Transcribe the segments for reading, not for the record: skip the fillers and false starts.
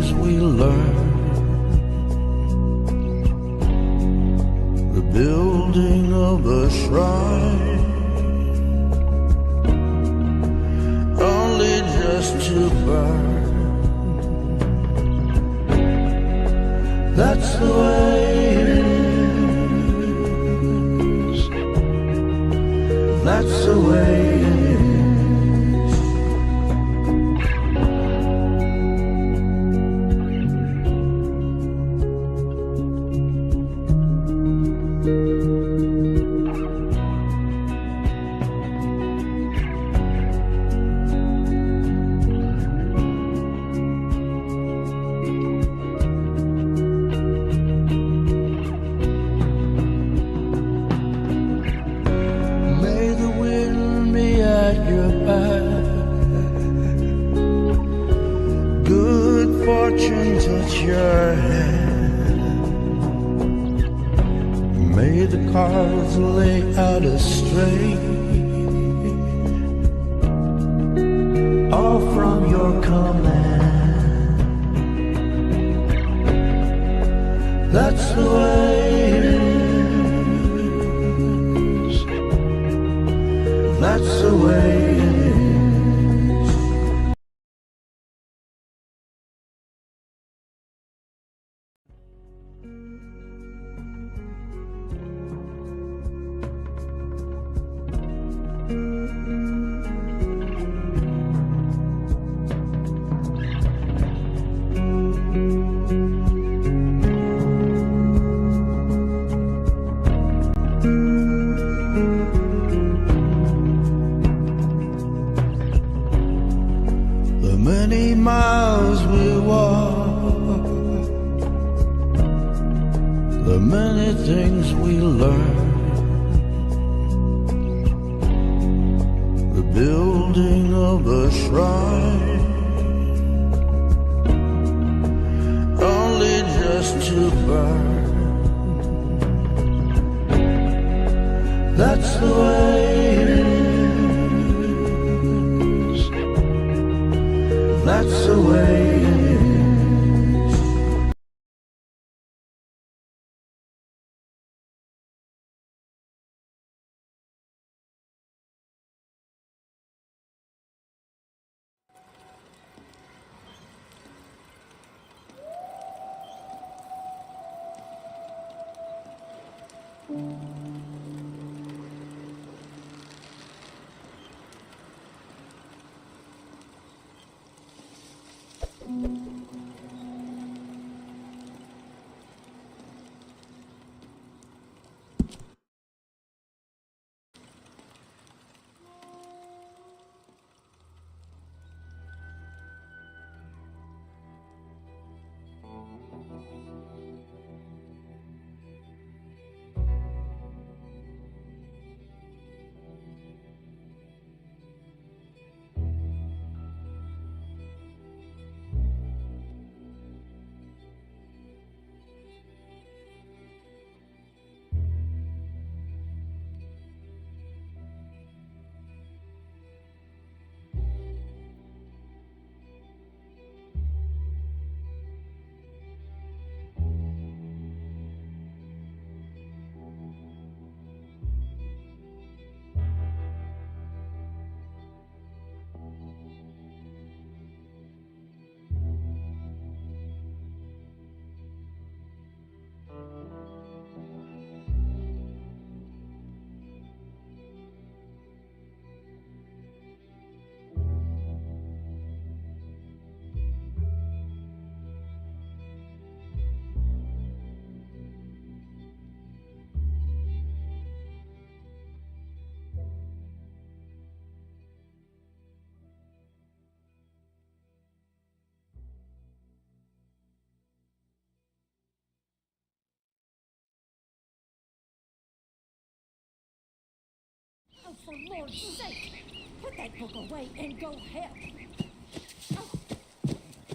things we learn. The building of a shrine, only just to burn. That's the way it is. That's the way it is. Touch your hand. May the cards lay out a straight, all from your command. That's the way it is. That's the way it is. Many miles we walk, the many things we learn, the building of a shrine, only just to burn. That's the way it is. That's the way it is. Oh, for Lord's sake, put that book away and go help. Oh,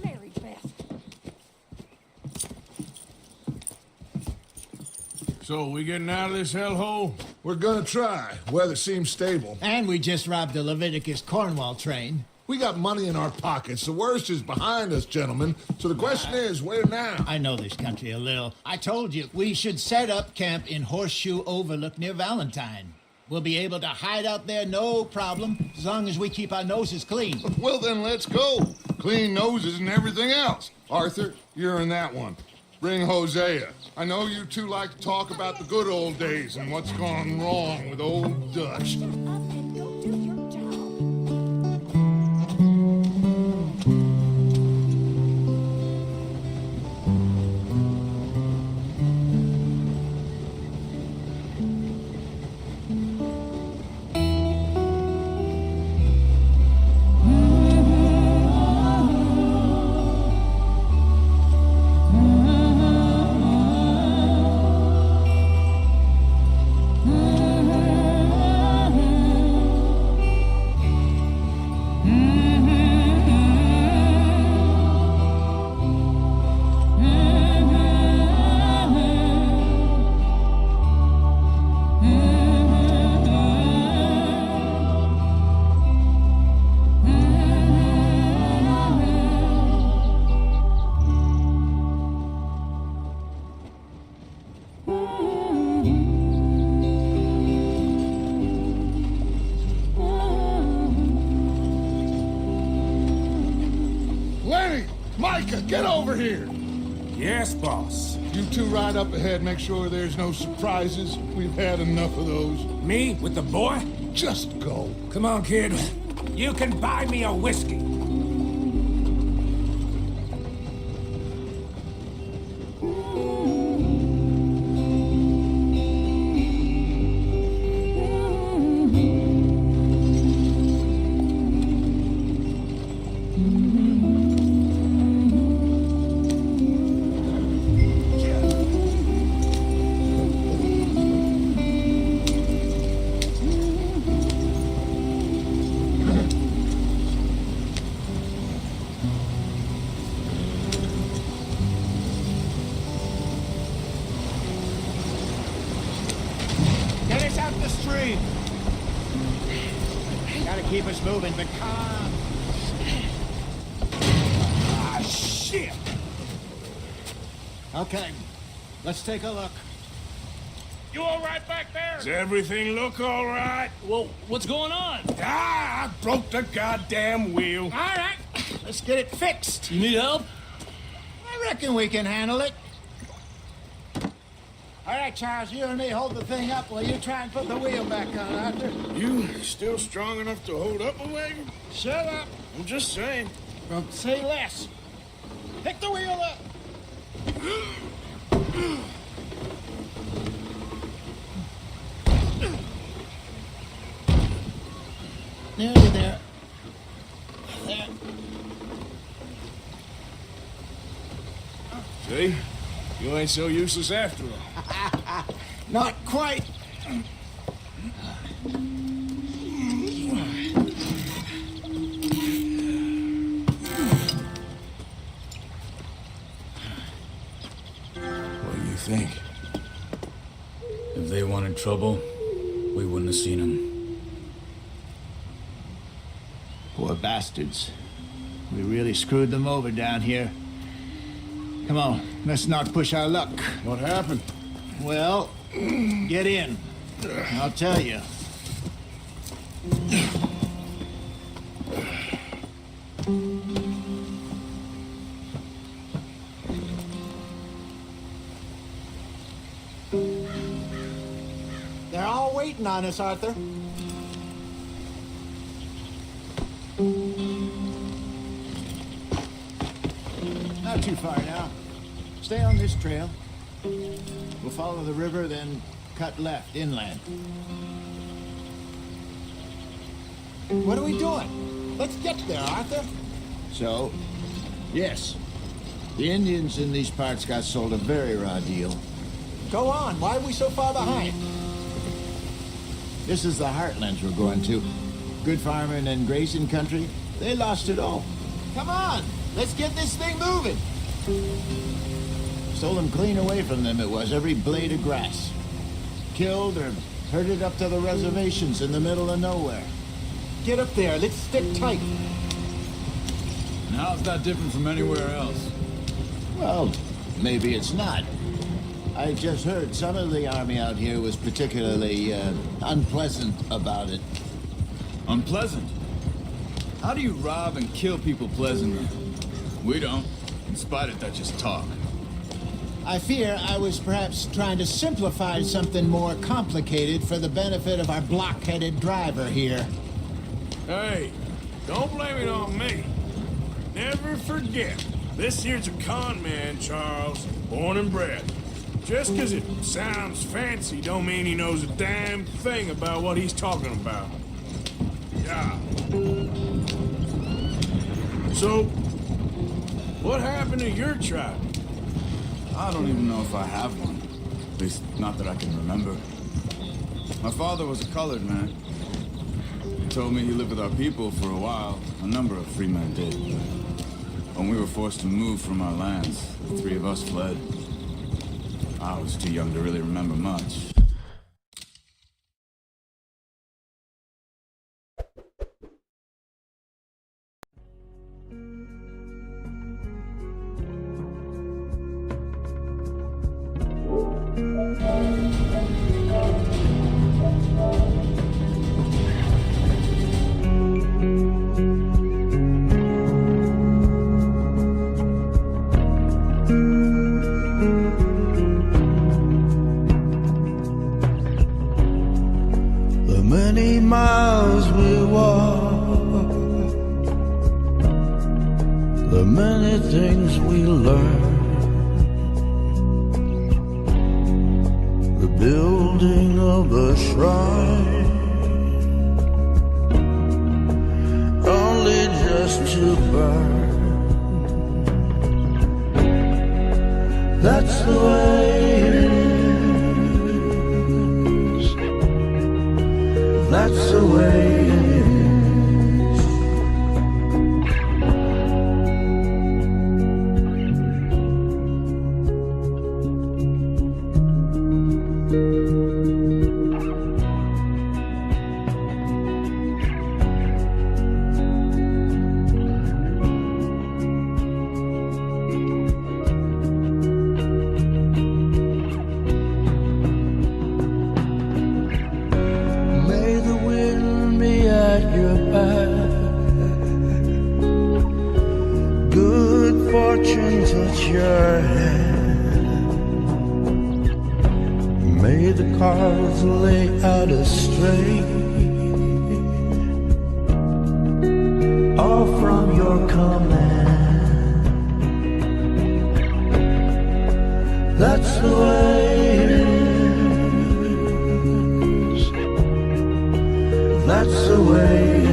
Mary Beth. So, we getting out of this hellhole? We're gonna try. Weather seems stable. And we just robbed the Leviticus Cornwall train. We got money in our pockets. The worst is behind us, gentlemen. So the question is, where now? I know this country a little. I told you, we should set up camp in Horseshoe Overlook near Valentine. We'll be able to hide out there, no problem, as long as we keep our noses clean. Well, then let's go. Clean noses and everything else. Arthur, you're in that one. Bring Hosea. I know you two like to talk about the good old days and what's gone wrong with old Dutch. Up and go do your job. Lenny! Micah, get over here! Yes, boss. You two ride up ahead, make sure there's no surprises. We've had enough of those. Me with the boy? Just go. Come on, kid. You can buy me a whiskey. Get us out the street. Gotta keep us moving, but calm. Ah, shit! Okay, let's take a look. You all right back there? Does everything look all right? Well, what's going on? Ah, I broke the goddamn wheel. All right, let's get it fixed. You need help? I reckon we can handle it. All right, Charles, you and me hold the thing up while you try and put the wheel back on, Arthur. You still strong enough to hold up a wagon? Shut up. I'm just saying. Don't say less. Pick the wheel up. Nearly there. There. See? You ain't so useless after all. Not quite. What do you think? If they wanted trouble, we wouldn't have seen them. Poor bastards. We really screwed them over down here. Come on, let's not push our luck. What happened? Well, get in. I'll tell you. They're all waiting on us, Arthur. Not too far now. Stay on this trail. We'll follow the river, then cut left, inland. What are we doing? Let's get there, Arthur. So, yes. The Indians in these parts got sold a very raw deal. Go on. Why are we so far behind? This is the heartlands we're going to. Good farming and grazing country. They lost it all. Come on. Let's get this thing moving. Stole them clean away from them, it was, every blade of grass. Killed or herded up to the reservations in the middle of nowhere. Get up there, let's stick tight. And how's that different from anywhere else? Well, maybe it's not. I just heard some of the army out here was particularly unpleasant about it. Unpleasant? How do you rob and kill people pleasantly? We don't. In spite of that, just talk. I fear I was perhaps trying to simplify something more complicated for the benefit of our blockheaded driver here. Hey, don't blame it on me. Never forget, this here's a con man, Charles, born and bred. Just 'cause it sounds fancy don't mean he knows a damn thing about what he's talking about. Yeah. So, what happened to your tribe? I don't even know if I have one. At least, not that I can remember. My father was a colored man. He told me he lived with our people for a while. A number of free men did. When we were forced to move from our lands, the three of us fled. I was too young to really remember much. The many miles we walk, the many things we learn, the building of a shrine, only just to burn. That's the way it is. That's the way it is. May the wind be at your back, good fortune touch your hand. May the cards lay out astray, all from your command. That's the way it is. That's the way it is.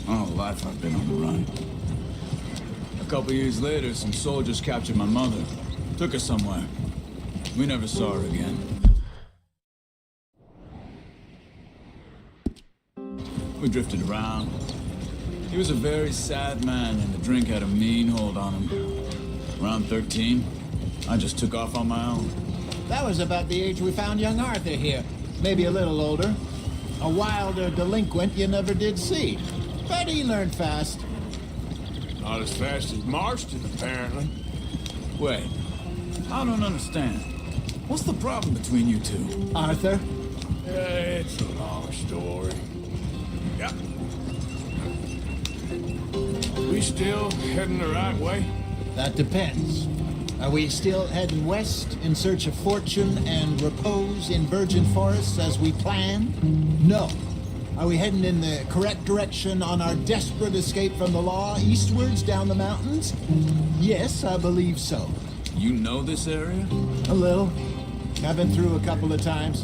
All life I've been on the run. A couple years later, some soldiers captured my mother. Took her somewhere. We never saw her again. We drifted around. He was a very sad man, and the drink had a mean hold on him. Around 13, I just took off on my own. That was about the age we found young Arthur here. Maybe a little older. A wilder delinquent you never did see. But he learned fast. Not as fast as Marston, apparently. Wait, I don't understand. What's the problem between you two? Arthur? It's a long story. Yep. We still heading the right way? That depends. Are we still heading west in search of fortune and repose in virgin forests as we planned? No. Are we heading in the correct direction on our desperate escape from the law eastwards down the mountains? Yes, I believe so. You know this area? A little. I've been through a couple of times.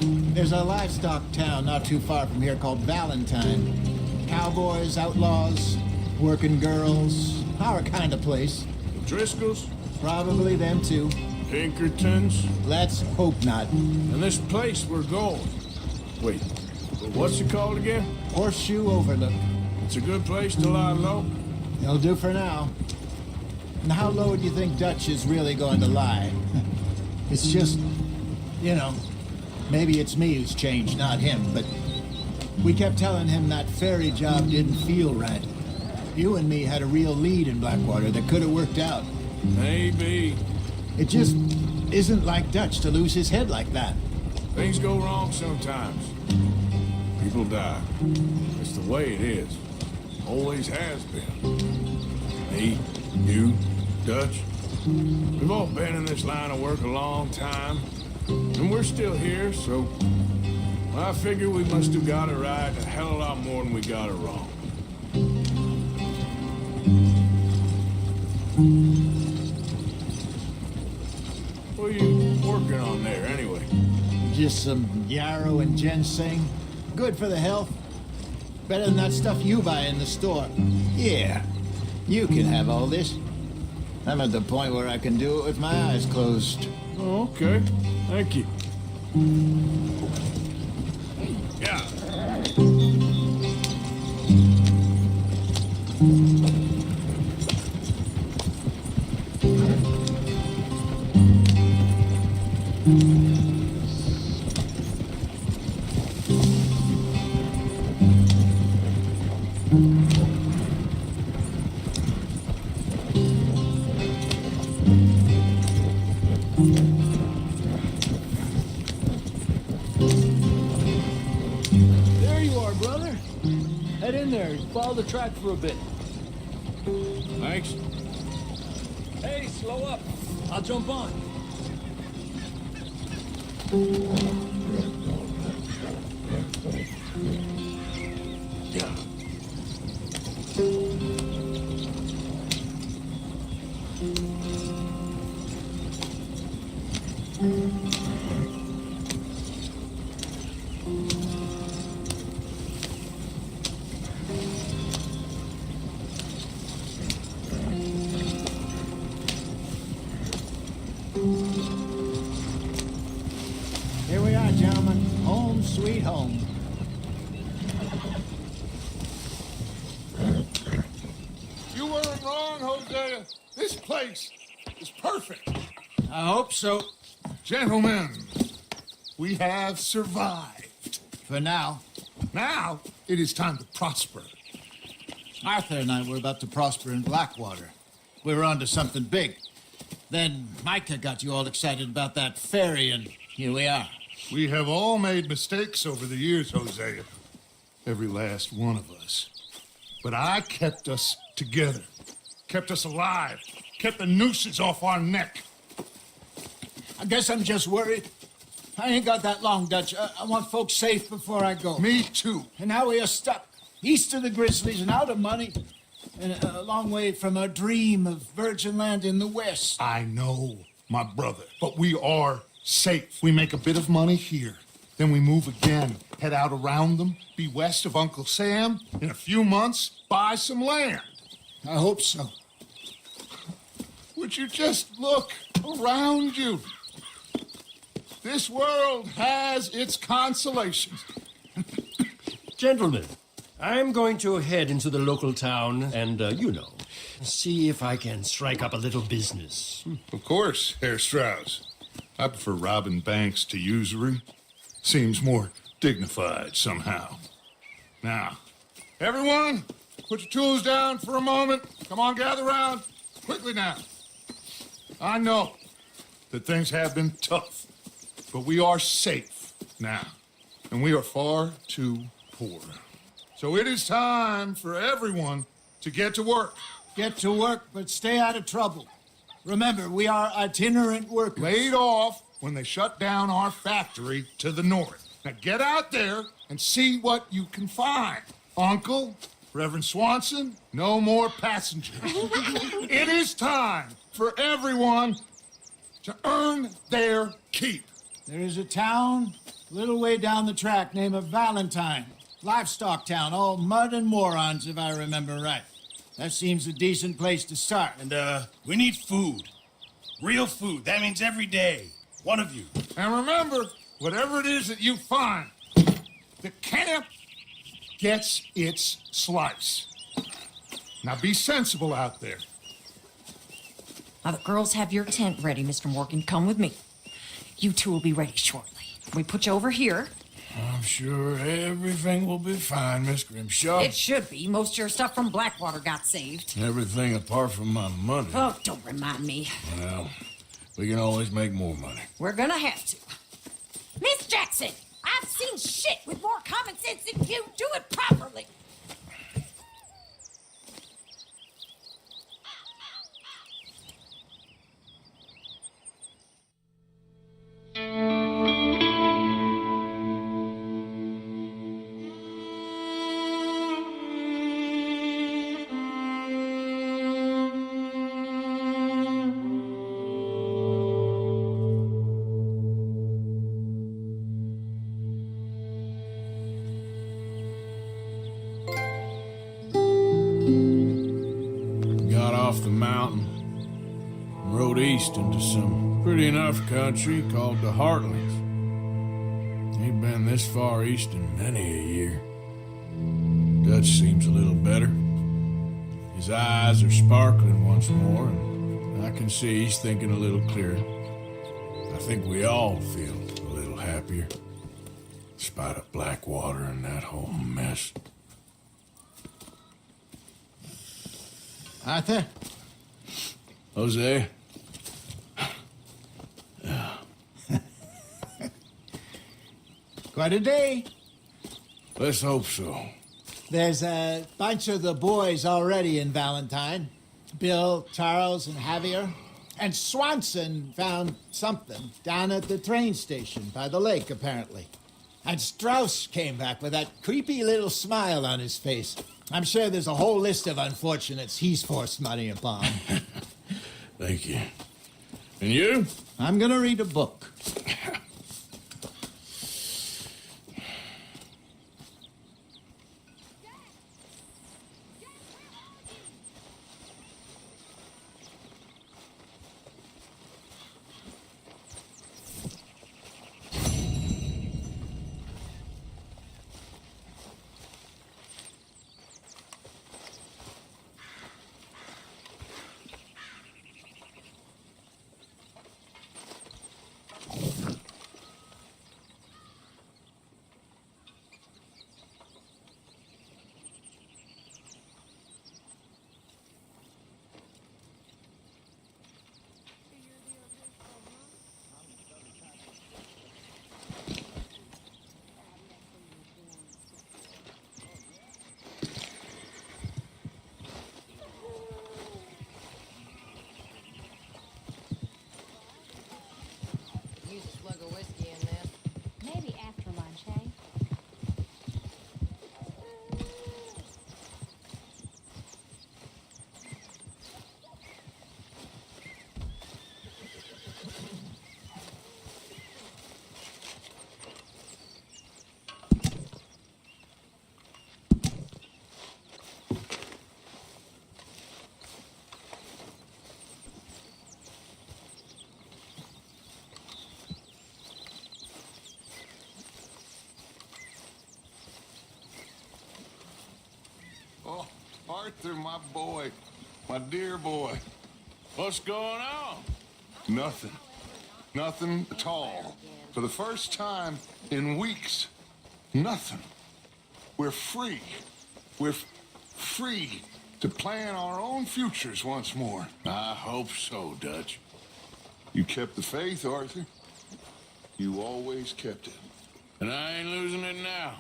There's a livestock town not too far from here called Valentine. Cowboys, outlaws, working girls, our kind of place. Driscolls? Probably them too. Pinkertons? Let's hope not. And this place we're going. Wait, what's it called again? Horseshoe Overlook. It's a good place to lie low. It'll do for now. And how low do you think Dutch is really going to lie? It's just, you know, maybe it's me who's changed, not him, but we kept telling him that ferry job didn't feel right. You and me had a real lead in Blackwater that could have worked out. Maybe. It just isn't like Dutch to lose his head like that. Things go wrong sometimes. People die. It's the way it is. Always has been. Me, you, Dutch. We've all been in this line of work a long time. And we're still here, so I figure we must have got it right a hell of a lot more than we got it wrong. What are you working on there, anyway? Just some yarrow and ginseng. Good for the health. Better than that stuff you buy in the store. Yeah, you can have all this. I'm at the point where I can do it with my eyes closed. Oh, okay. Thank you. Yeah. There you are, brother. Head in there. Follow the track for a bit. Thanks. Hey, slow up. I'll jump on. Yeah. Here we are, gentlemen. Home sweet home. You weren't wrong, Hosea. This place is perfect. I hope so. Gentlemen, we have survived. For now. Now, it is time to prosper. Arthur and I were about to prosper in Blackwater. We were onto something big. Then Micah got you all excited about that ferry, and here we are. We have all made mistakes over the years, Hosea. Every last one of us. But I kept us together. Kept us alive. Kept the nooses off our neck. I guess I'm just worried. I ain't got that long, Dutch. I want folks safe before I go. Me too. And now we are stuck. East of the Grizzlies and out of money. And a long way from a dream of virgin land in the west. I know, my brother. But we are safe. We make a bit of money here. Then we move again. Head out around them. Be west of Uncle Sam. In a few months, buy some land. I hope so. Would you just look around you? This world has its consolations. Gentlemen, I'm going to head into the local town and, see if I can strike up a little business. Of course, Herr Strauss. I prefer robbing banks to usury. Seems more dignified somehow. Now, everyone, put your tools down for a moment. Come on, gather round. Quickly now. I know that things have been tough, but we are safe now, and we are far too poor. So it is time for everyone to get to work. Get to work, but stay out of trouble. Remember, we are itinerant workers. Laid off when they shut down our factory to the north. Now get out there and see what you can find. Uncle, Reverend Swanson, no more passengers. It is time for everyone to earn their keep. There is a town little way down the track, name of Valentine. Livestock town, all mud and morons, if I remember right. That seems a decent place to start. And, we need food. Real food. That means every day. One of you. And remember, whatever it is that you find, the camp gets its slice. Now be sensible out there. Now, the girls have your tent ready, Mr. Morgan. Come with me. You two will be ready shortly. We put you over here. I'm sure everything will be fine, Miss Grimshaw. It should be. Most of your stuff from Blackwater got saved. Everything apart from my money. Oh, don't remind me. Well, we can always make more money. We're gonna have to. Miss Jackson, I've seen shit with more common sense than you. Do it properly. Got off the mountain and rode east into some pretty enough country called the Heartlands. Ain't been this far east in many a year. Dutch seems a little better. His eyes are sparkling once more, and I can see he's thinking a little clearer. I think we all feel a little happier, despite of Blackwater and that whole mess. Arthur? Jose? Quite a day. Let's hope so. There's a bunch of the boys already in Valentine. Bill, Charles, and Javier. And Swanson found something down at the train station by the lake, apparently. And Strauss came back with that creepy little smile on his face. I'm sure there's a whole list of unfortunates he's forced money upon. Thank you. And you? I'm gonna read a book. Use a slug of whiskey in this. Maybe after lunch, hey? Oh, Arthur, my boy. My dear boy. What's going on? Nothing. Nothing at all. For the first time in weeks, nothing. We're free. We're free to plan our own futures once more. I hope so, Dutch. You kept the faith, Arthur. You always kept it. And I ain't losing it now.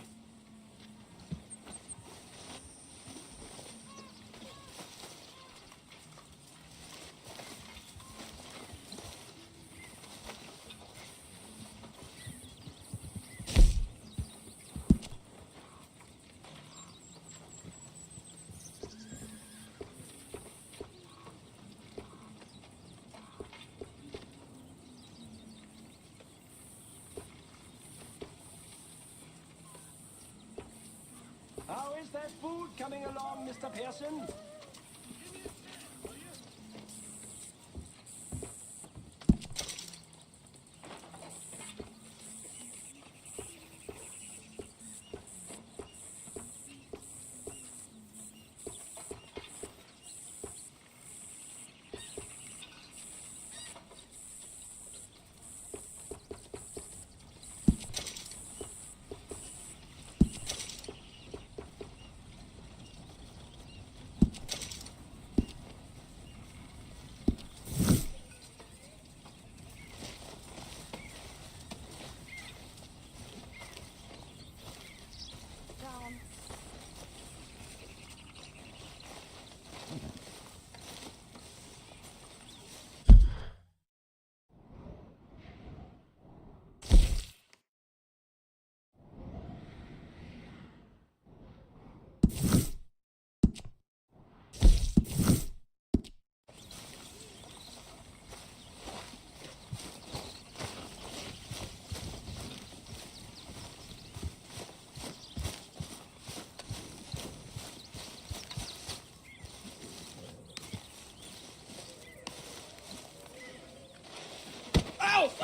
is that food coming along, Mr. Pearson?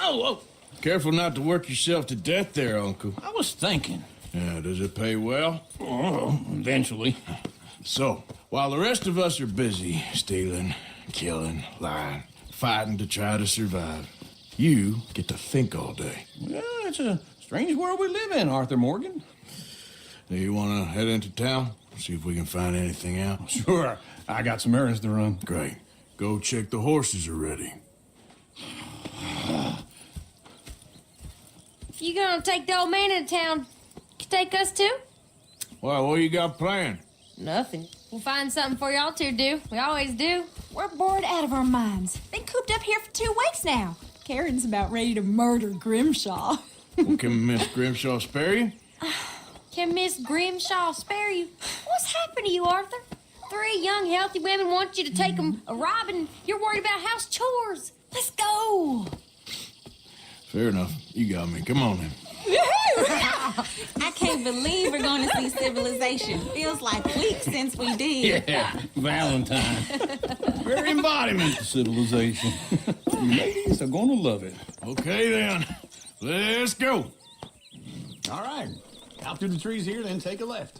Oh! Careful not to work yourself to death there, Uncle. I was thinking. Yeah, does it pay well? Oh, eventually. So, while the rest of us are busy stealing, killing, lying, fighting to try to survive, you get to think all day. Yeah, it's a strange world we live in, Arthur Morgan. Do you want to head into town? See if we can find anything out? Sure. I got some errands to run. Great. Go check the horses are ready. You gonna take the old man into town? Take us too? Well, what you got planned? Nothing. We'll find something for y'all to do. We always do. We're bored out of our minds. Been cooped up here for 2 weeks now. Karen's about ready to murder Grimshaw. Well, can Miss Grimshaw spare you? Can Miss Grimshaw spare you? What's happened to you, Arthur? 3 young, healthy women want you to take them a robbing. You're worried about house chores. Let's go. Fair enough. You got me. Come on then. I can't believe we're going to see civilization. Feels like weeks since we did. Yeah, Valentine. Very embodiment of civilization. You ladies are going to love it. Okay then. Let's go. All right. Out through the trees here, then take a left.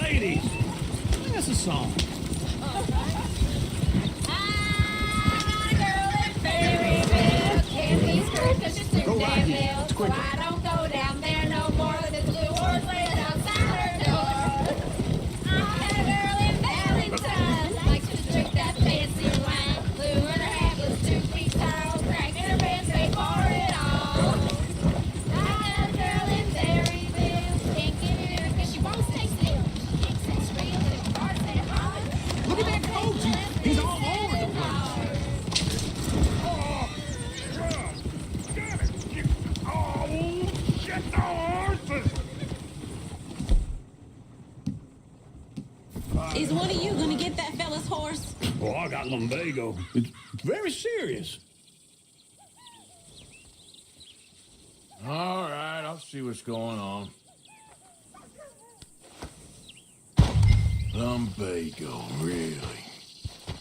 Ladies, sing us a song. Go right here. It's quicker. I don't go down there no more. The blue horse laying outside her door. I had a girl in Valentine. Likes to drink that fancy wine. Blue and her hat was 2 feet tall. Cracking her pants, they pour it on. I had a girl in Berryville. Can't get it here because she won't stay still. She kicks and squeals and farts and hollers. Look at that coach. He's all over the place. Is one of you going to get that fella's horse? Oh, I got lumbago. It's very serious. All right, I'll see what's going on. Lumbago, really?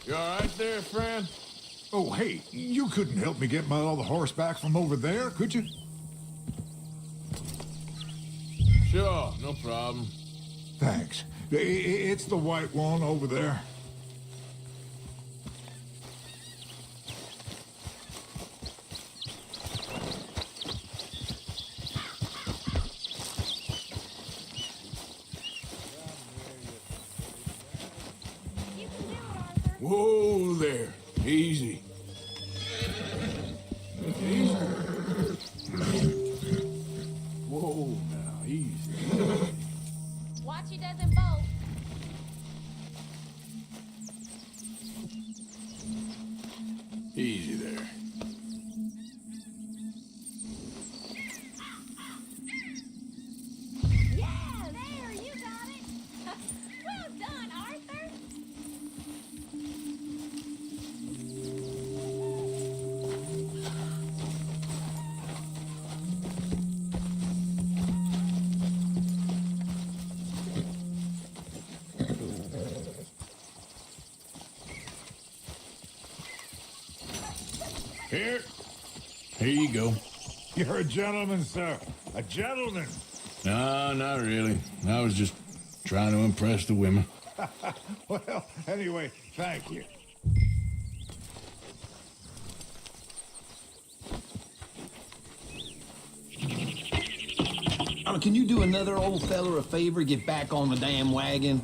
You all right there, friend? Oh, hey, you couldn't help me get my other horse back from over there, could you? Sure, no problem. Thanks. It's the white one over there. Whoa there. Easy. Easy. Whoa now, easy. Watch he doesn't bolt. Easy there. Here you go. You're a gentleman, sir. A gentleman. No, not really. I was just trying to impress the women. Well, anyway, thank you. Can you do another old feller a favor? Get back on the damn wagon.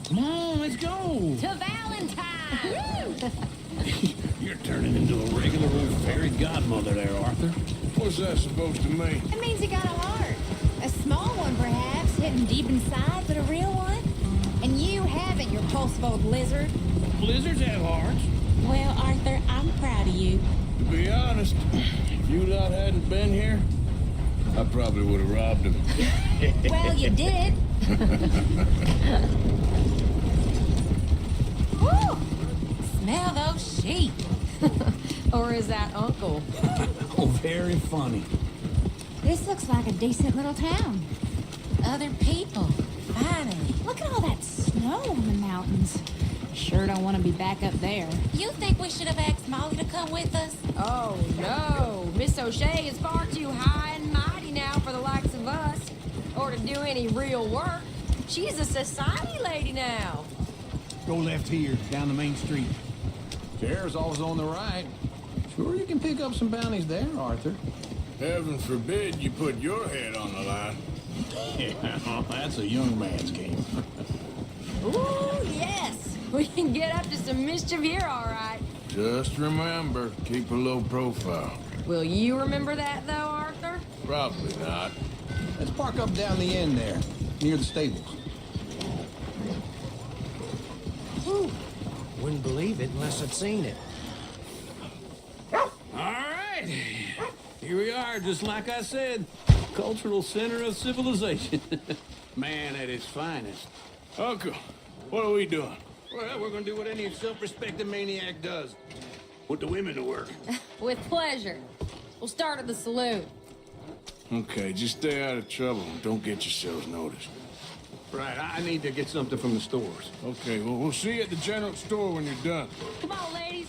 Come on, let's go. To Valentine! You're turning into a regular old fairy godmother there, Arthur. What's that supposed to mean? It means you got a heart. A small one, perhaps, hidden deep inside, but a real one. And you haven't, you pulse-bold lizard. Blizzards have hearts. Well, Arthur, I'm proud of you. To be honest, if you lot hadn't been here, I probably would have robbed him. Well, you did. Woo! Smell those sheep. Or is that Uncle? Oh, very funny. This looks like a decent little town. Other people. Finally. Look at all that snow on the mountains. Sure don't want to be back up there. You think we should have asked Molly to come with us? Oh, no. Miss O'Shea is far too high and mighty now for the likes of us. Or to do any real work. She's a society lady now. Go left here, down the main street. Chair's always on the right. Sure you can pick up some bounties there, Arthur. Heaven forbid you put your head on the line. Yeah, that's a young man's game. Ooh, yes. We can get up to some mischief here, all right. Just remember, keep a low profile. Will you remember that, though, Arthur? Probably not. Let's park up down the end there, near the stables. Whew. Wouldn't believe it unless I'd seen it. All right. Here we are, just like I said. Cultural center of civilization. Man at his finest. Uncle, what are we doing? Well, we're gonna do what any self-respecting maniac does. Put the women to work. With pleasure. We'll start at the saloon. Okay, just stay out of trouble and don't get yourselves noticed. Right, I need to get something from the stores. Okay, well, we'll see you at the general store when you're done. Come on, ladies.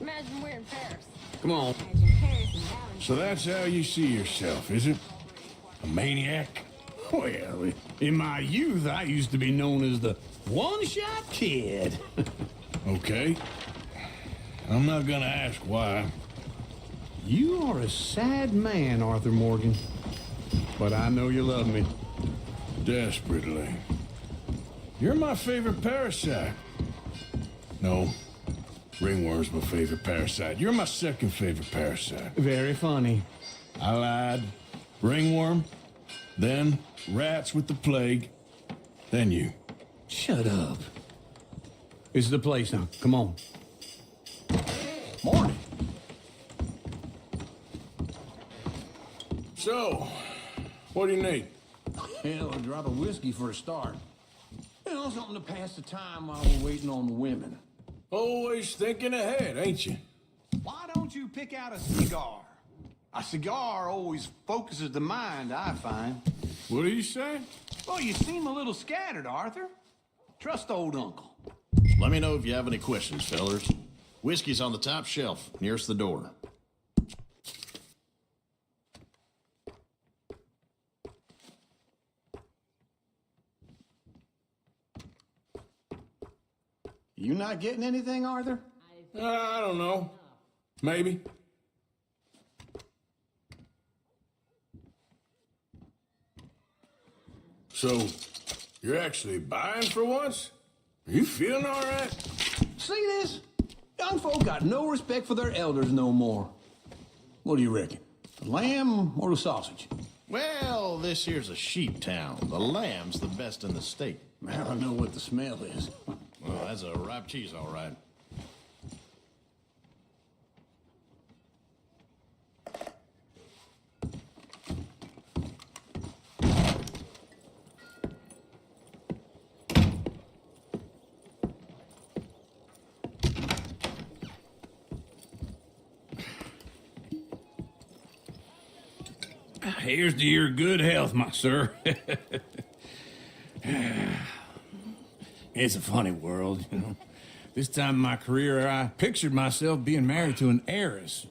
Imagine we're in Paris. Come on. Imagine Paris and Valentine. So that's how you see yourself, is it? A maniac? Well, in my youth, I used to be known as the one-shot kid. Okay. I'm not gonna ask why. You are a sad man, Arthur Morgan. But I know you love me. Desperately. You're my favorite parasite. No. Ringworm's my favorite parasite. You're my second favorite parasite. Very funny. I lied. Ringworm, then rats with the plague, then you. Shut up. This is the place now. Come on. Morning. So, what do you need? Hell, a drop of whiskey for a start. You know, something to pass the time while we're waiting on the women. Always thinking ahead, ain't you? Why don't you pick out a cigar? A cigar always focuses the mind, I find. What are you saying? Well, you seem a little scattered, Arthur. Trust old Uncle. Let me know if you have any questions, fellers. Whiskey's on the top shelf, nearest the door. You not getting anything, Arthur? I don't know. Maybe. So, you're actually buying for once? Are you feeling all right? See this? Young folk got no respect for their elders no more. What do you reckon? The lamb or the sausage? Well, this here's a sheep town. The lamb's the best in the state. I don't know what the smell is. Well, that's a ripe cheese, all right. Here's to your good health, my sir. It's a funny world, you know. This time in my career, I pictured myself being married to an heiress.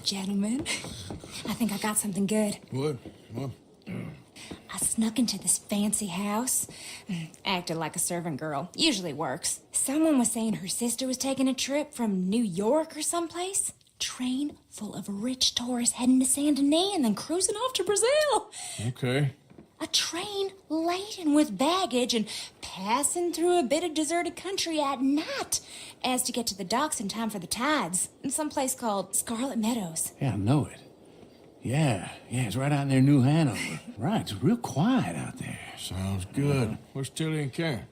Gentlemen, I think I got something good. What? I snuck into this fancy house. Acted like a servant girl. Usually works. Someone was saying her sister was taking a trip from New York or someplace. Train full of rich tourists heading to Saint Denis and then cruising off to Brazil. Okay. A train laden with baggage and passing through a bit of deserted country at night as to get to the docks in time for the tides in some place called Scarlet Meadows. Yeah, I know it. Yeah, it's right out near New Hanover. Right, it's real quiet out there. Sounds good. Where's Tilly and Karen?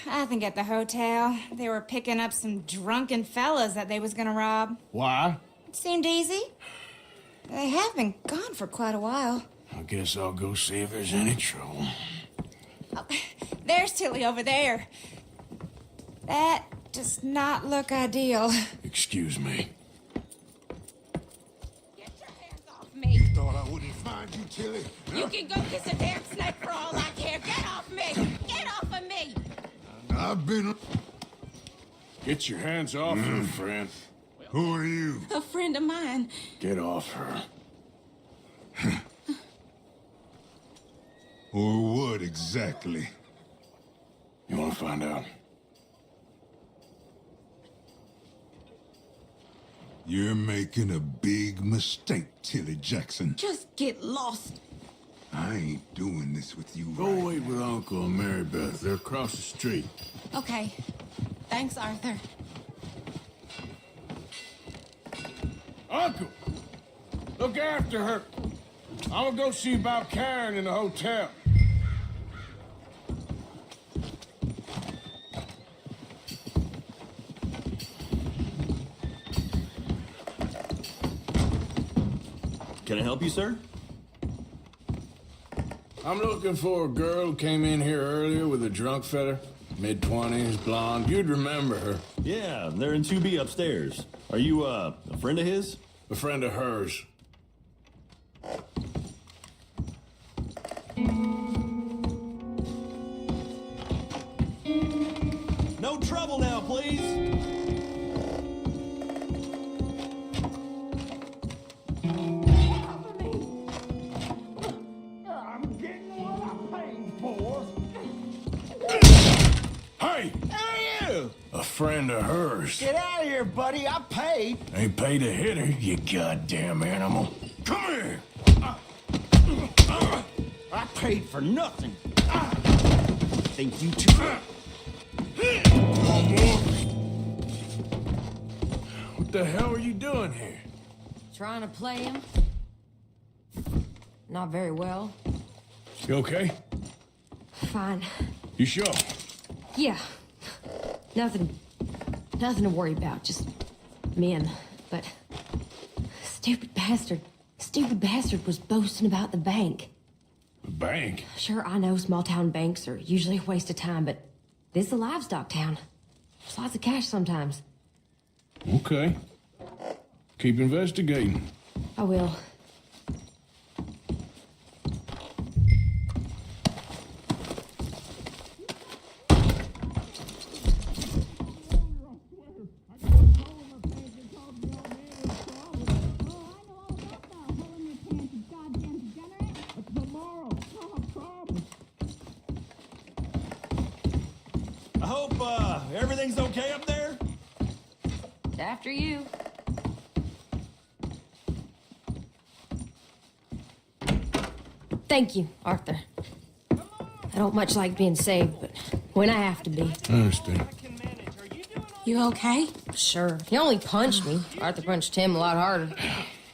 I think at the hotel. They were picking up some drunken fellas that they was gonna rob. Why? It seemed easy. They have been gone for quite a while. I guess I'll go see if there's any trouble. Oh, there's Tilly over there. That does not look ideal. Excuse me. Get your hands off me. Thought I wouldn't find you, Tilly. You can go kiss a damn snake for all I care. Get off me. Get off of me. I've been... Get your hands off her, friend. Who are you? A friend of mine. Get off her. Or what exactly? You want to find out? You're making a big mistake, Tilly Jackson. Just get lost. I ain't doing this with you. Go wait with Uncle and Mary Beth. They're across the street. Okay. Thanks, Arthur. Uncle! Look after her. I'm gonna go see about Karen in the hotel. Can I help you, sir? I'm looking for a girl who came in here earlier with a drunk fella. Mid-20s, blonde. You'd remember her. Yeah, they're in 2B upstairs. Are you, a friend of his? A friend of hers. No trouble now, please. I'm getting what I paid for. Hey! Who are you? A friend of hers. Get out of here, buddy. I paid. Ain't paid to hit her, you goddamn animal. Come here! I paid for nothing. Think you two... What the hell are you doing here? Trying to play him? Not very well. You okay? Fine. You sure? Yeah. Nothing to worry about. Just men. But stupid bastard was boasting about the bank. The bank? Sure, I know small town banks are usually a waste of time, but this is a livestock town. There's lots of cash sometimes. Okay. Keep investigating. I will. I hope, everything's okay up there? After you. Thank you, Arthur. I don't much like being saved, but when I have to be. I understand. You okay? Sure. He only punched me. Arthur punched him a lot harder.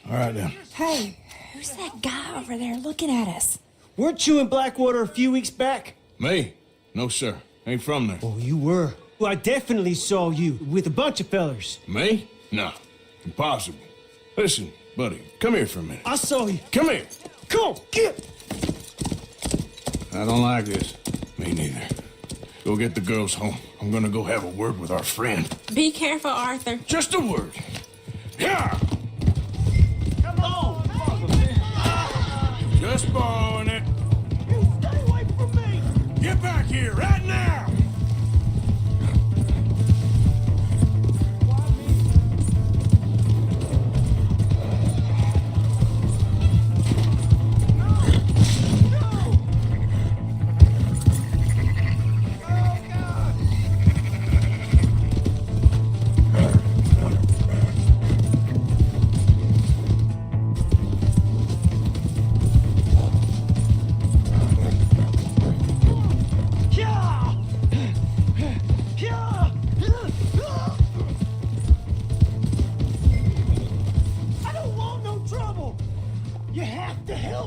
All right, then. Hey, who's that guy over there looking at us? Weren't you in Blackwater a few weeks back? Me? No, sir. Ain't from there. Oh, you were. Well, I definitely saw you with a bunch of fellers. Me? No. Impossible. Listen, buddy, come here for a minute. I saw you. Come here. Come on, get. I don't like this. Me neither. Go get the girls home. I'm gonna go have a word with our friend. Be careful, Arthur. Just a word. Yeah! Come on! Just borrowing it. You stay away from me! Get back here!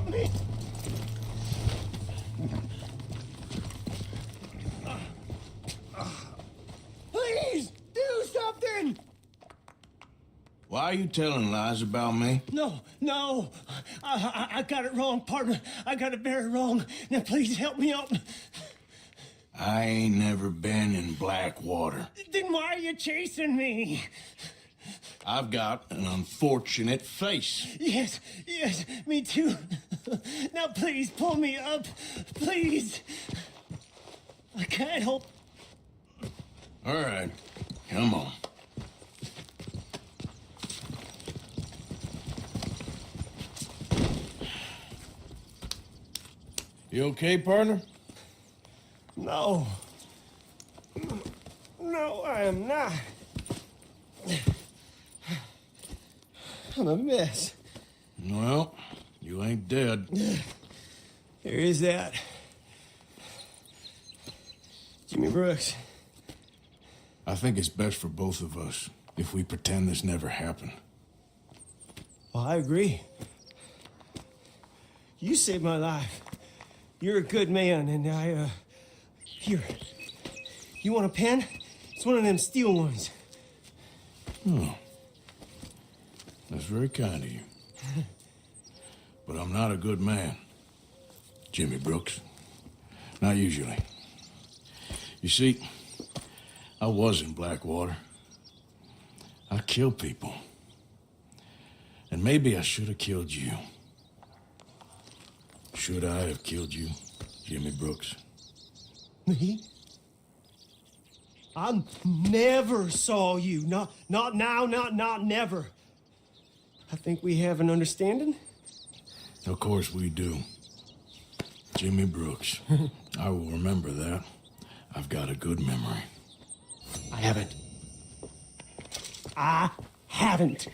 Help me! Please, do something! Why are you telling lies about me? No. I got it wrong, partner. I got it very wrong. Now, please help me out. I ain't never been in Blackwater. Then why are you chasing me? I've got an unfortunate face. Yes, me too. Now, please, pull me up. Please. I can't help. All right, come on. You okay, partner? No. No, I am not. I'm a mess. Well, you ain't dead. There is that. Jimmy Brooks. I think it's best for both of us if we pretend this never happened. Well, I agree. You saved my life. You're a good man, and here. You want a pen? It's one of them steel ones. Oh. That's very kind of you. But I'm not a good man, Jimmy Brooks. Not usually. You see, I was in Blackwater. I killed people. And maybe I should have killed you. Should I have killed you, Jimmy Brooks? Me? I never saw you. Not now, not never. I think we have an understanding. Of course we do. Jimmy Brooks. I will remember that. I've got a good memory. I haven't.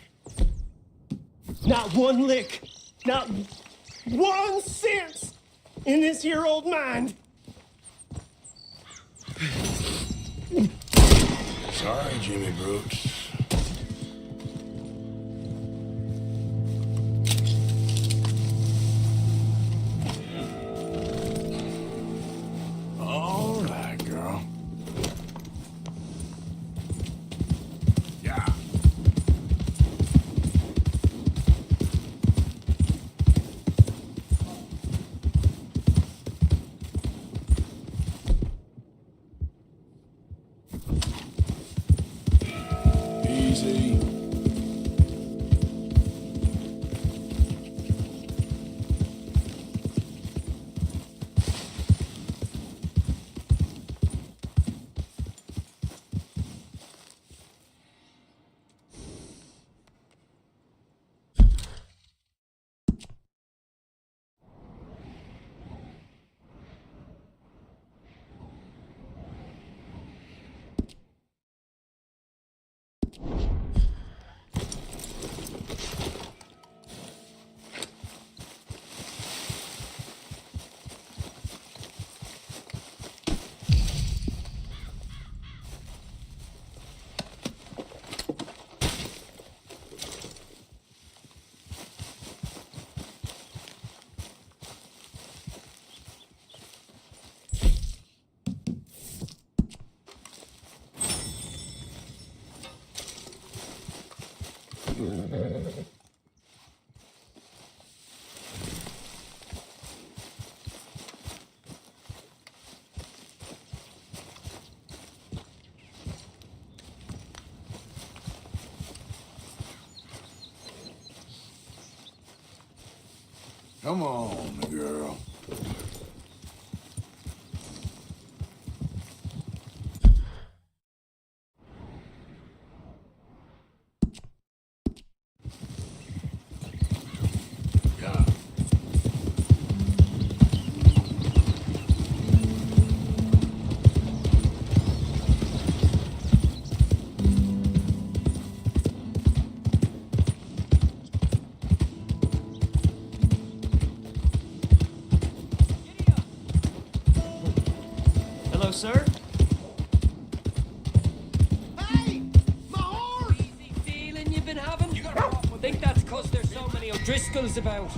Not one lick. Not 1 cent in this here old mind. Sorry, Jimmy Brooks. All right, girl. Yeah. Easy. Come on, girl. Yeah. Hello, sir. Hey! My horse! Easy feeling you've been having? Think that's because there's so many O'Driscolls about.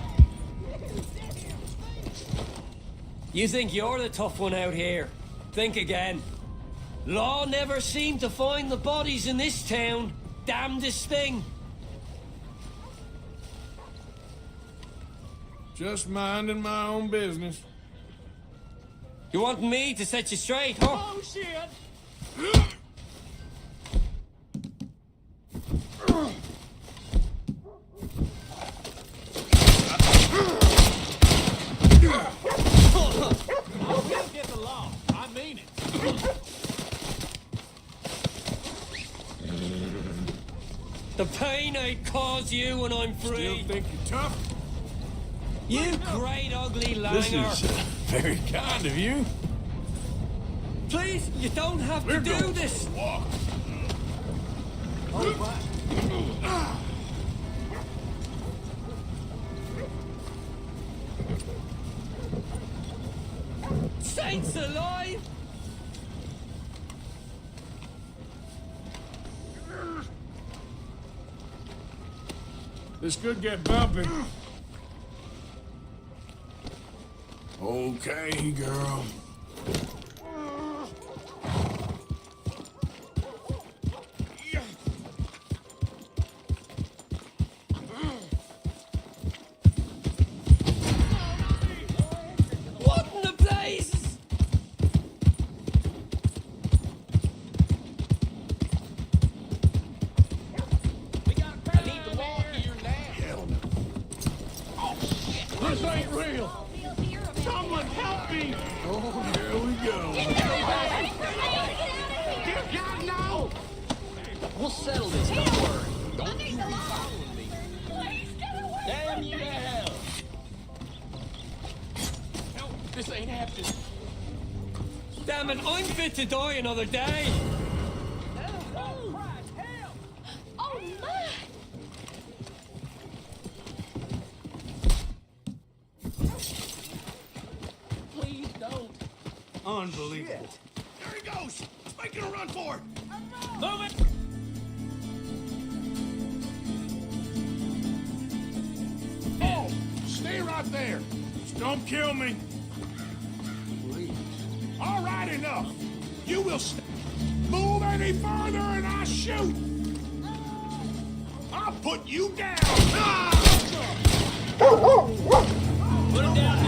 You think you're the tough one out here? Think again. Law never seemed to find the bodies in this town. Damnedest thing. Just minding my own business. You want me to set you straight, huh? Oh, shit! I will get the law. I mean it. The pain I'd cause you when I'm Still free. think you're tough? You great ugly This langer. is very kind of you. Please, you don't have to do this. Walk. Saints alive! This could get bumpy. Okay, girl. What in the blazes? I need the law here now. This ain't real. Someone help me! Oh, here we go. Get down now! We'll settle this, don't worry. Don't you be following me. Damn you to hell. No, this ain't happening. Damn it, I'm fit to die another day. Oh, my! Please don't. Unbelievable. There he goes! He's making a run for it! Move it! Oh, stay right there. Just don't kill me. Please. All right, enough. You will move any further and I shoot. I'll put you down. Put him down now.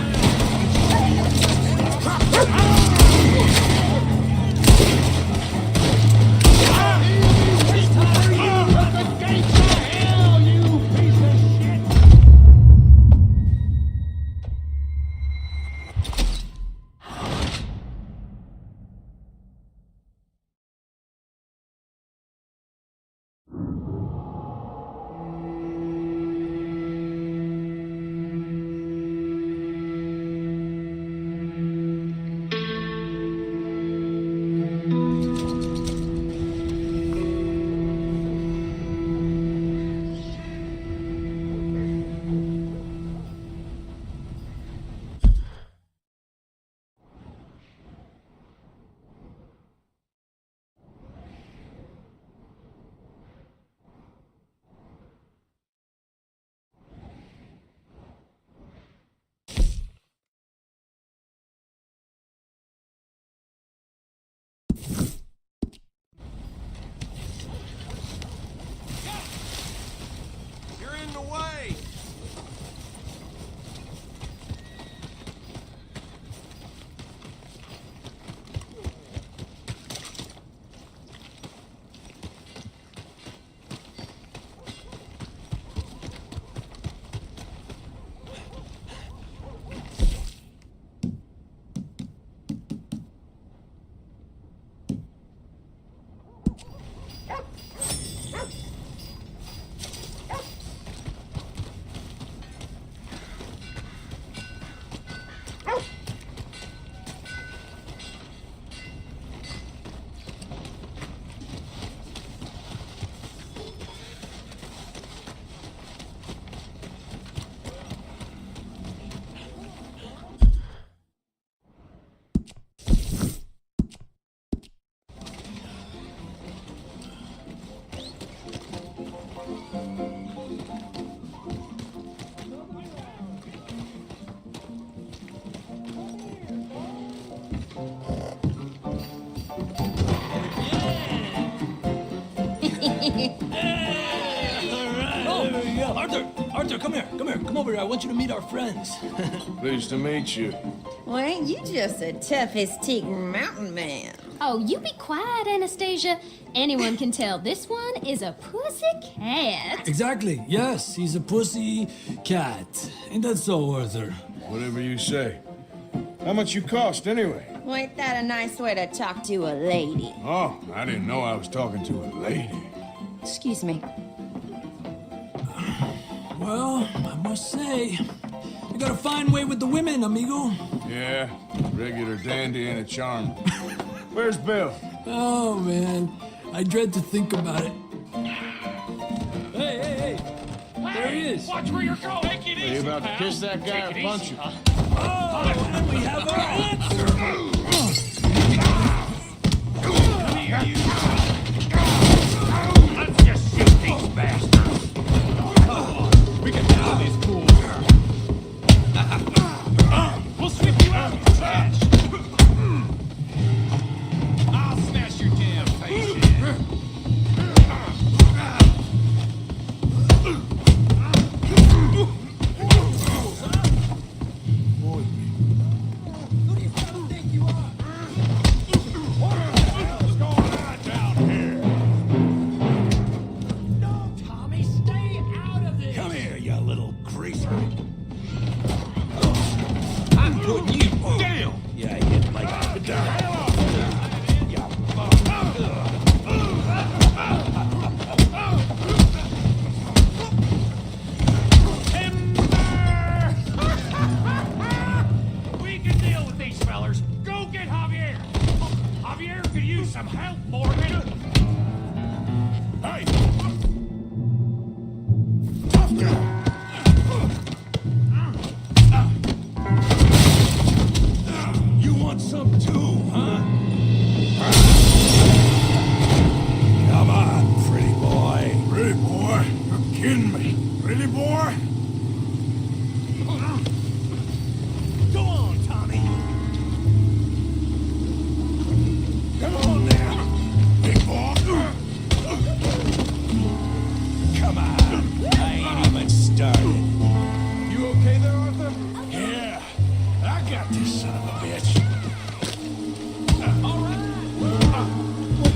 Arthur, come here. Come over here. I want you to meet our friends. Pleased to meet you. Well, ain't you just the toughest teak mountain man? Oh, you be quiet, Anastasia. Anyone can tell this one is a pussy cat. Exactly. Yes, he's a pussy cat. Ain't that so, Arthur? Whatever you say. How much you cost, anyway? Well, ain't that a nice way to talk to a lady? Oh, I didn't know I was talking to a lady. Excuse me. Well, I must say, you got a fine way with the women, amigo. Yeah, regular dandy and a charm. Where's Bill? Oh, man. I dread to think about it. Hey! There he is. Watch where you're going. Take it easy, Are you about to pal. kiss that guy or Take it punch easy, him? Oh, and we have our answer. Come here, you. Let's just shoot these bastards. Come on, we can handle these fools. We'll sweep you out of trash. I'll smash your damn face in. Some help, Morgan! Hey! Tough guy! You want some too, huh? Come on, pretty boy. Pretty boy? You're kidding me. Pretty boy? Go on, Tommy. Come on now, big boy. Come on, I ain't even started. You okay there, Arthur? Yeah, I got this son of a bitch. All right.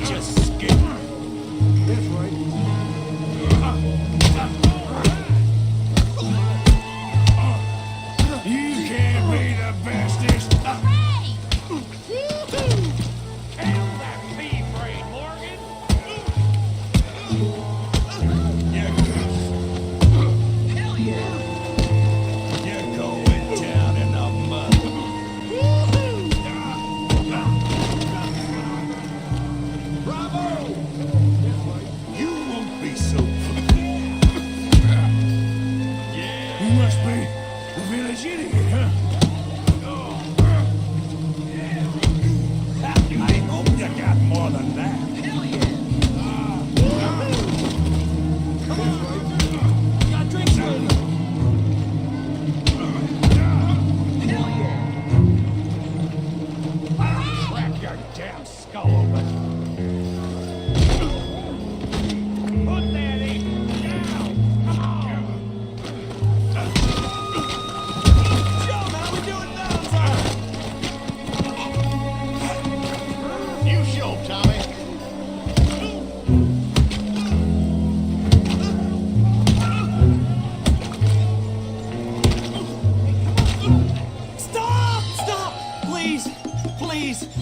Just skip. That's right. You can't be the bestest.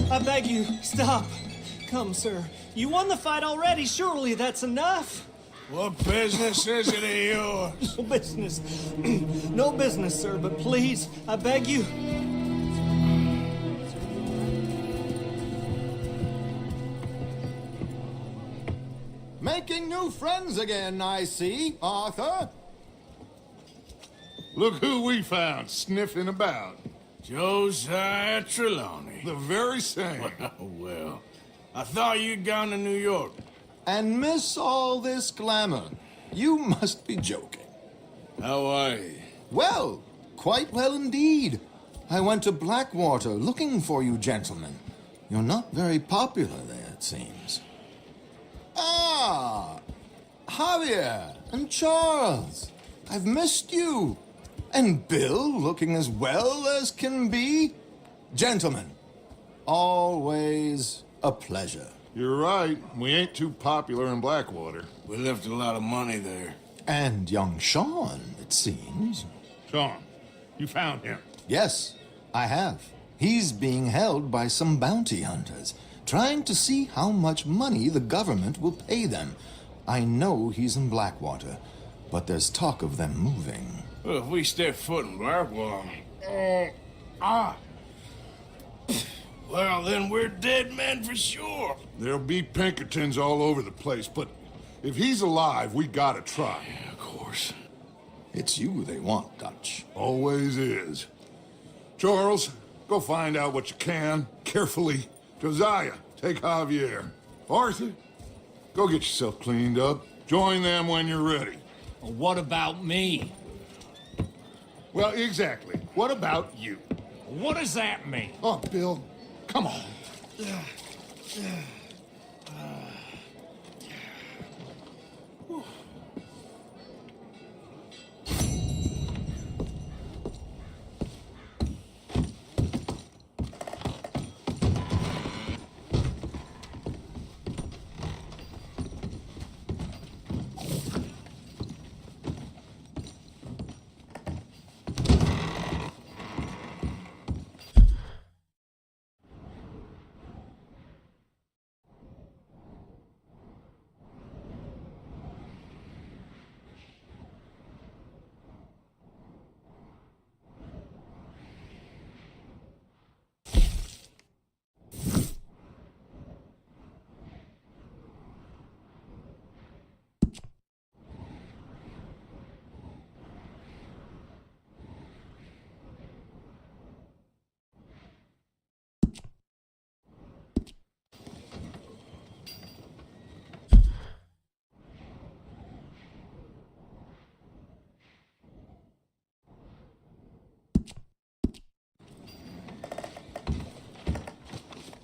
I beg you, stop. Come, sir. You won the fight already. Surely that's enough. What business is it of yours? No business. No business, sir, but please, I beg you. Making new friends again, I see, Arthur. Look who we found sniffing about. Josiah Trelawney. The very same. Well, I thought you'd gone to New York. And miss all this glamour. You must be joking. How are you? Well, quite well indeed. I went to Blackwater looking for you gentlemen. You're not very popular there, it seems. Ah, Javier and Charles. I've missed you. And Bill looking as well as can be. Gentlemen, always a pleasure. You're right. We ain't too popular in Blackwater. We left a lot of money there. And young Sean, it seems. Sean, you found him? Yes, I have. He's being held by some bounty hunters, trying to see how much money the government will pay them. I know he's in Blackwater, but there's talk of them moving. Well, if we step foot in Blackwater... Well, then we're dead men for sure. There'll be Pinkertons all over the place, but if he's alive, we gotta try. Yeah, of course. It's you they want, Dutch. Always is. Charles, go find out what you can, carefully. Josiah, take Javier. Arthur, go get yourself cleaned up. Join them when you're ready. Well, what about me? Well, exactly. What about you? What does that mean? Oh, Bill, come on.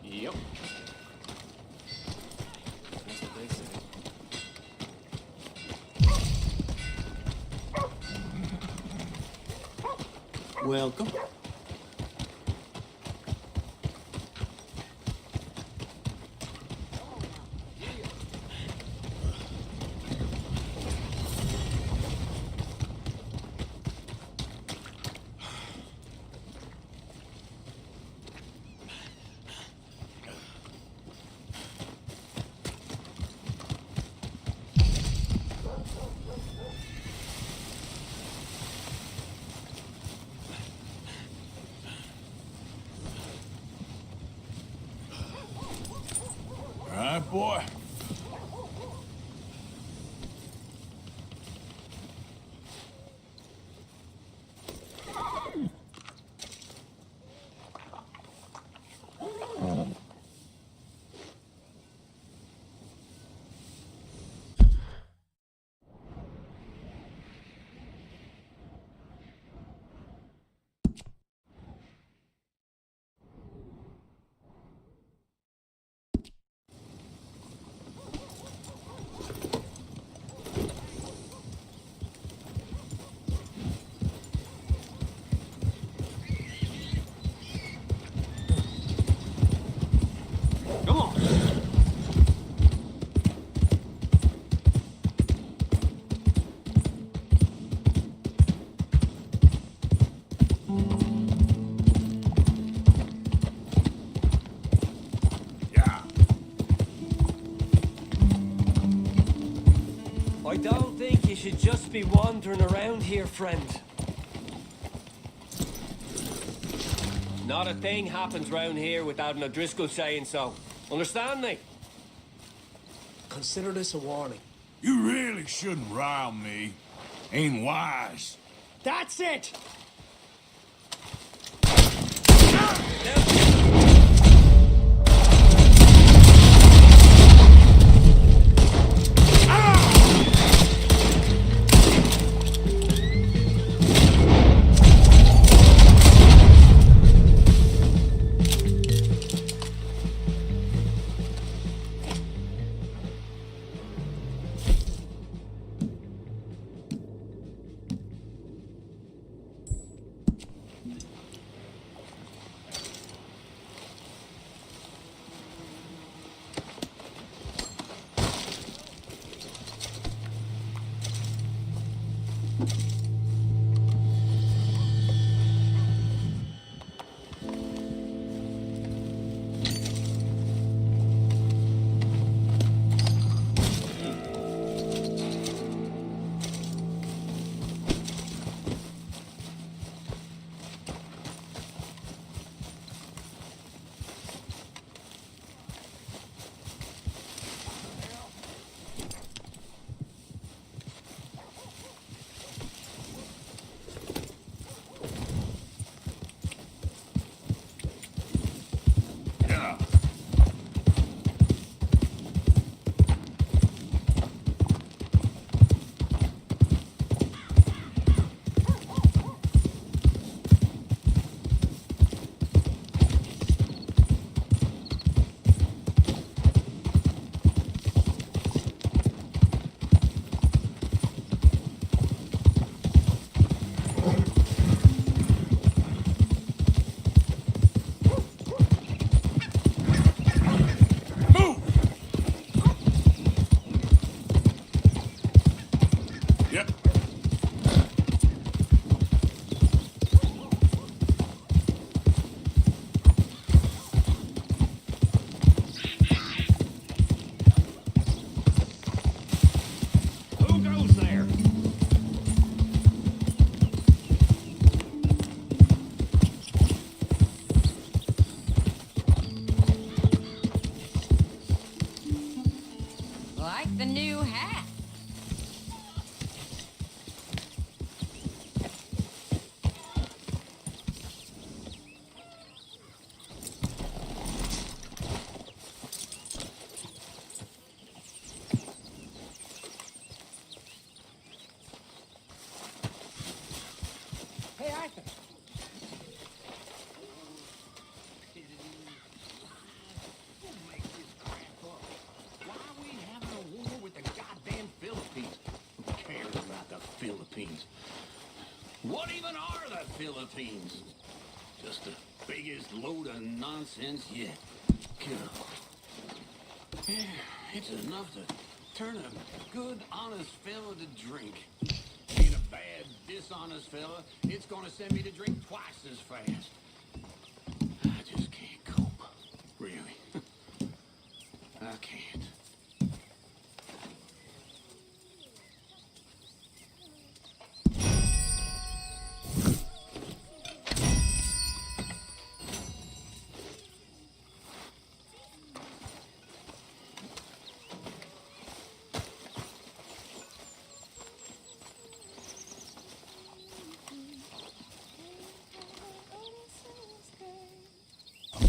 Yep. That's what they say. Welcome. All right, boy. I don't think you should just be wandering around here, friend. Not a thing happens round here without an O'Driscoll saying so. Understand me? Consider this a warning. You really shouldn't rile me. Ain't wise. That's it! Philippines. Just the biggest load of nonsense yet. Kiddo. Yeah, it's enough to turn a good, honest fella to drink. Being a bad, dishonest fella, it's gonna send me to drink twice as fast. I just can't cope. Really. I can't.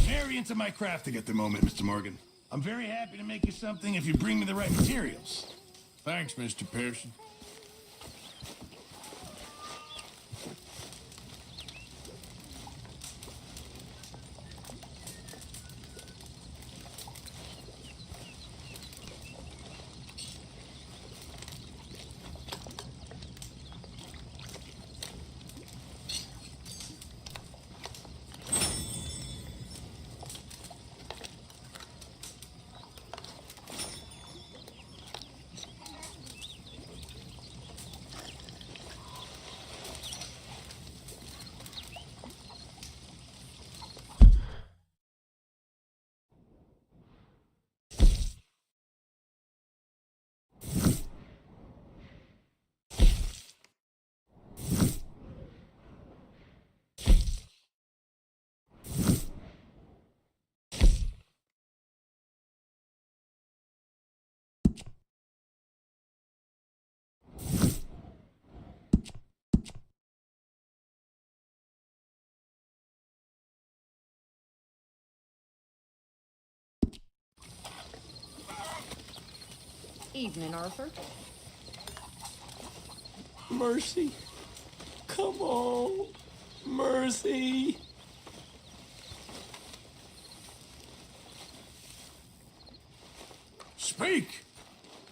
Very into my crafting at the moment, Mr. Morgan. I'm very happy to make you something if you bring me the right materials. Thanks, Mr. Pearson. Evening, Arthur. Mercy. Come on. Mercy. Speak!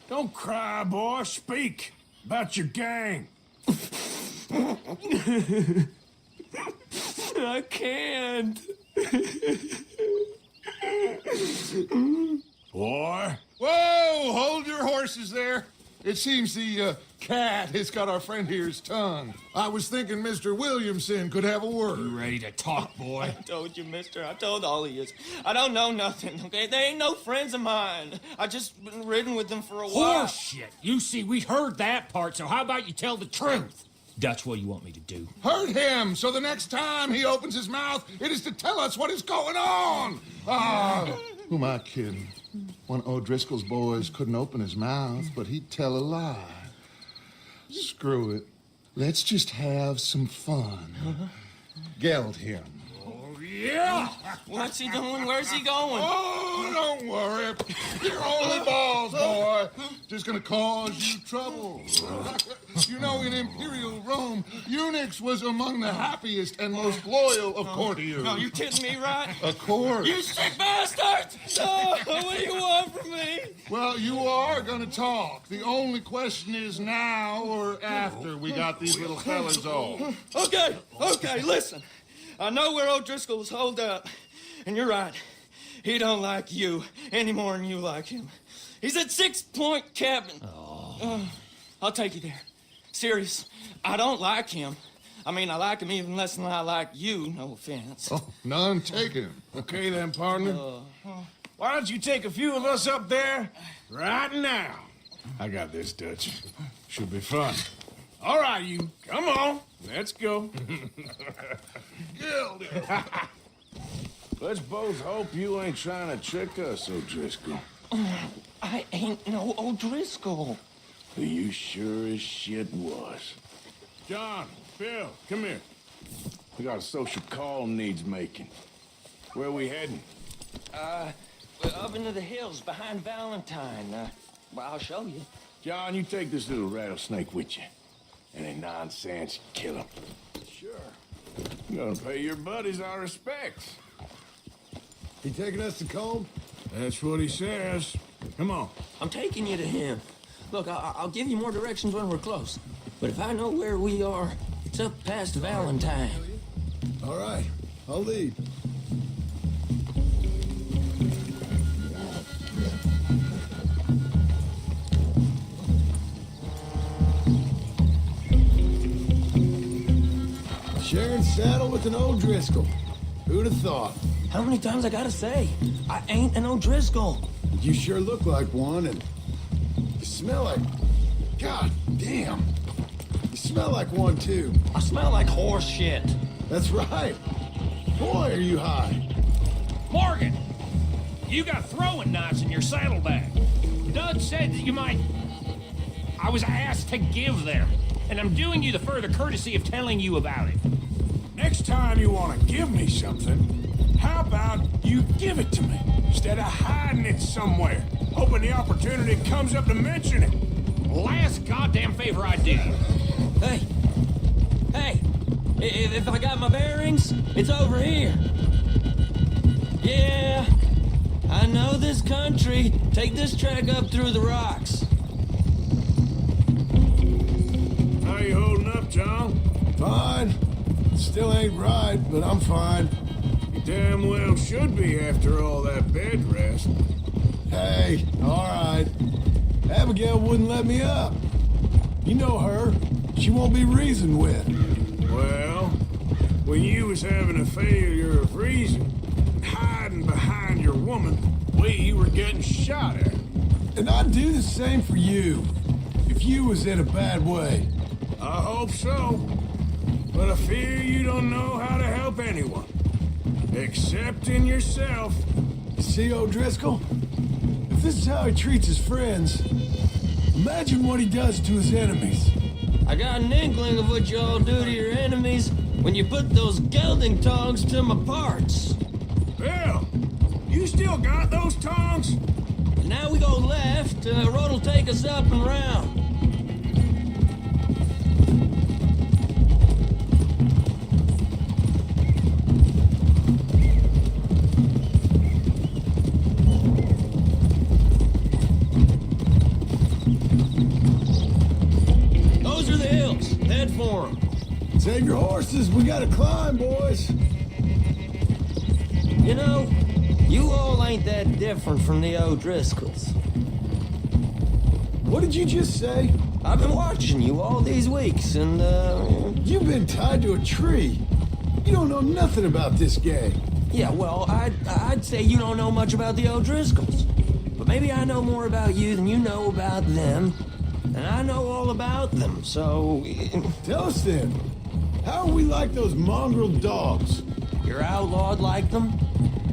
Don't cry, boy. Speak about your gang. I can't. Boy. Whoa! Hold your horses there. It seems the cat has got our friend here's tongue. I was thinking Mr. Williamson could have a word. You ready to talk, boy? I told you, mister. I told all of you. I don't know nothing, okay? They ain't no friends of mine. I just been ridden with them for a while. Horseshit. You see, we heard that part, so how about you tell the truth? That's what you want me to do. Hurt him, so the next time he opens his mouth, it is to tell us what is going on. Who am I kidding? One of O'Driscoll's boys couldn't open his mouth, but he'd tell a lie. Screw it. Let's just have some fun. Geld him. Yeah! What's he doing? Where's he going? Oh, don't worry. You're only balls, boy. Just gonna cause you trouble. You know, in Imperial Rome, eunuchs was among the happiest and most loyal of courtiers. No, you kidding me, right? Of course. You sick bastard! No, what do you want from me? Well, you are gonna talk. The only question is now or after we got these little fellas off. Okay, listen. I know where O'Driscoll's holed up, and you're right. He don't like you any more than you like him. He's at 6 Point Cabin. I'll take you there. Serious, I don't like him. I mean, I like him even less than I like you, no offense. Oh, none taken. Okay then, partner. Why don't you take a few of us up there right now? I got this, Dutch. Should be fun. All right, you. Come on. Let's go. Let's both hope you ain't trying to trick us, O'Driscoll. I ain't no O'Driscoll. You sure as shit was. John, Phil, come here. We got a social call needs making. Where we heading? We're up into the hills behind Valentine. Well, I'll show you. John, you take this little rattlesnake with you. Any nonsense, kill him. Sure. I'm gonna pay your buddies our respects. He taking us to Combe? That's what he says. Come on. I'm taking you to him. Look, I'll give you more directions when we're close. But if I know where we are, it's up past Valentine. All right, I'll lead. Sharing saddle with an O'Driscoll. Who'd have thought? How many times I gotta say? I ain't an O'Driscoll. You sure look like one, and you smell like... God damn. You smell like one, too. I smell like horse shit. That's right. Boy, are you high. Morgan, you got throwing knives in your saddlebag. Dud said that you might... I was asked to give them, and I'm doing you the further courtesy of telling you about it. Next time you want to give me something, how about you give it to me, instead of hiding it somewhere, hoping the opportunity comes up to mention it? Last goddamn favor I do. Hey! Hey! If I got my bearings, it's over here. Yeah, I know this country. Take this track up through the rocks. How you holding up, John? Fine. Still ain't right, but I'm fine. You damn well should be after all that bed rest. Hey, all right. Abigail wouldn't let me up. You know her. She won't be reasoned with. Well, when you was having a failure of reason, and hiding behind your woman, we were getting shot at. And I'd do the same for you, if you was in a bad way. I hope so. But I fear you don't know how to help anyone. Except in yourself. See, O'Driscoll? If this is how he treats his friends, imagine what he does to his enemies. I got an inkling of what you all do to your enemies when you put those gelding tongs to my parts. Bill, you still got those tongs? And now we go left, road'll take us up and round. For 'em. Save your horses, we gotta climb, boys. You know, you all ain't that different from the O'Driscolls. What did you just say? I've been watching you all these weeks, and, You've been tied to a tree. You don't know nothing about this gang. Yeah, well, I'd say you don't know much about the O'Driscolls. But maybe I know more about you than you know about them. And I know all about them, so... Tell us then, how are we like those mongrel dogs? You're outlawed like them?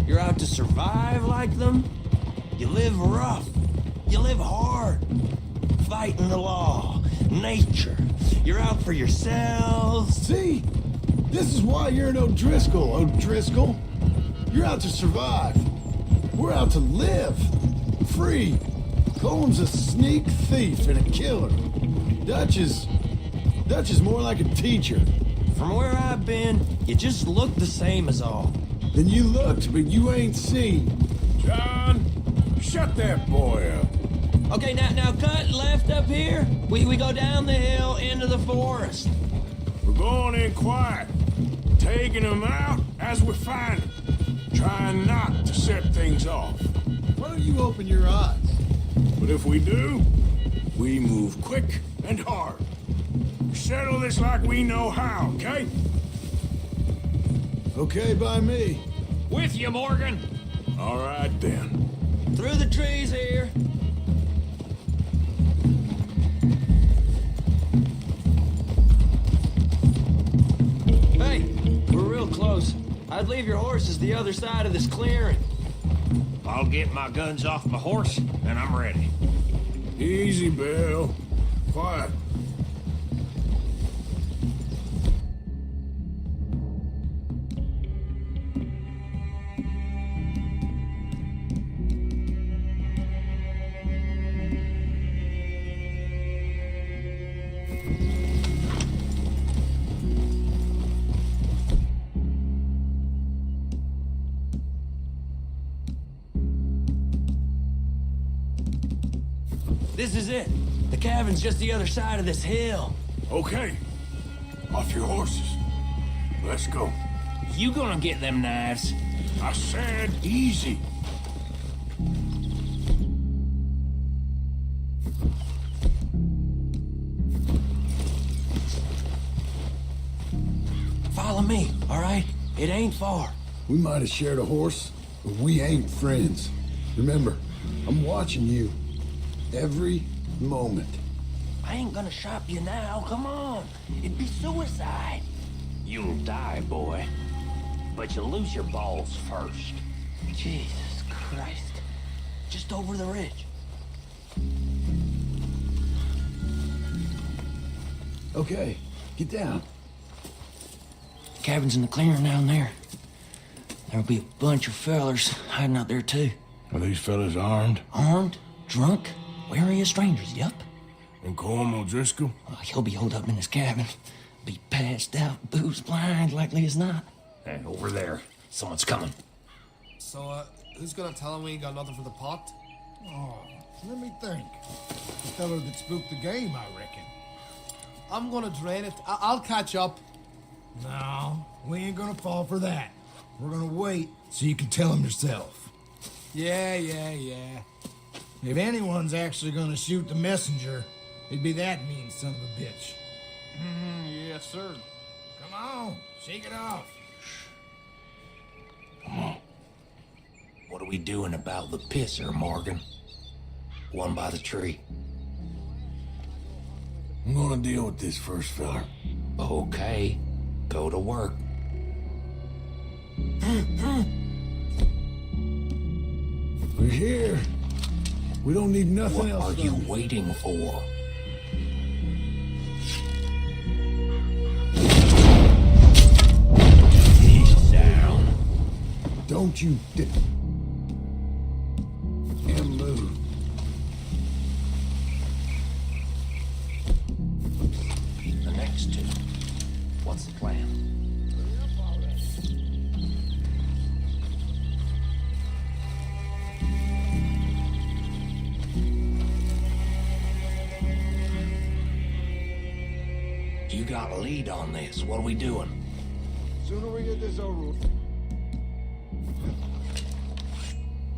You're out to survive like them? You live rough. You live hard. Fighting the law, nature. You're out for yourselves. See? This is why you're an O'Driscoll, O'Driscoll. You're out to survive. We're out to live. Free. Coleman's a sneak thief and a killer. Dutch is more like a teacher. From where I've been, you just look the same as all. Then you looked, but you ain't seen. John, shut that boy up. Okay, now cut left up here. We go down the hill into the forest. We're going in quiet, taking them out as we find them, trying not to set things off. Why don't you open your eyes? But if we do, we move quick and hard. We settle this like we know how, okay? Okay by me. With you, Morgan. All right, then. Through the trees here. Hey, we're real close. I'd leave your horses the other side of this clearing. I'll get my guns off my horse, and I'm ready. Easy, Bill. Quiet. This is it. The cabin's just the other side of this hill. Okay. Off your horses. Let's go. You gonna get them knives? I said easy. Follow me, all right? It ain't far. We might have shared a horse, but we ain't friends. Remember, I'm watching you. Every moment. I ain't gonna shop you now, come on. It'd be suicide. You'll die, boy. But you'll lose your balls first. Jesus Christ. Just over the ridge. Okay, get down. Cabin's in the clearing down there. There'll be a bunch of fellers hiding out there, too. Are these fellas armed? Armed, drunk, wary of strangers, yup. And Colm O'Driscoll? He'll be holed up in his cabin. Be passed out, booze blind, likely as not. Hey, over there. Someone's coming. So, who's gonna tell him we ain't got nothing for the pot? Oh, let me think. The fella that spooked the game, I reckon. I'm gonna drain it. I'll catch up. No, we ain't gonna fall for that. We're gonna wait so you can tell him yourself. Yeah. If anyone's actually gonna shoot the messenger, it'd be that mean son of a bitch. Yes, sir. Come on, shake it off. Come on. What are we doing about the pisser, Morgan? One by the tree. I'm gonna deal with this first, fella. Okay. Go to work. We're here. We don't need nothing else. What are you waiting for? He's down. Don't you and move. The next two. What's the plan? You got a lead on this. What are we doing? Sooner we get this over with.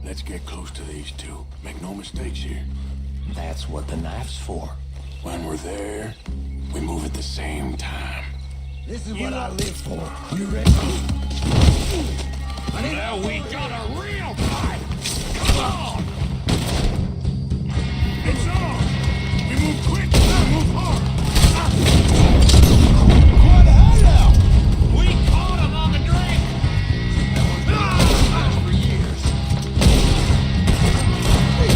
Let's get close to these two. Make no mistakes here. That's what the knife's for. When we're there, we move at the same time. This is what I live for. You ready? Now we got a real fight! Come on! It's on! We move quick, move hard! What the hell now? We caught him on the drink! That was for years.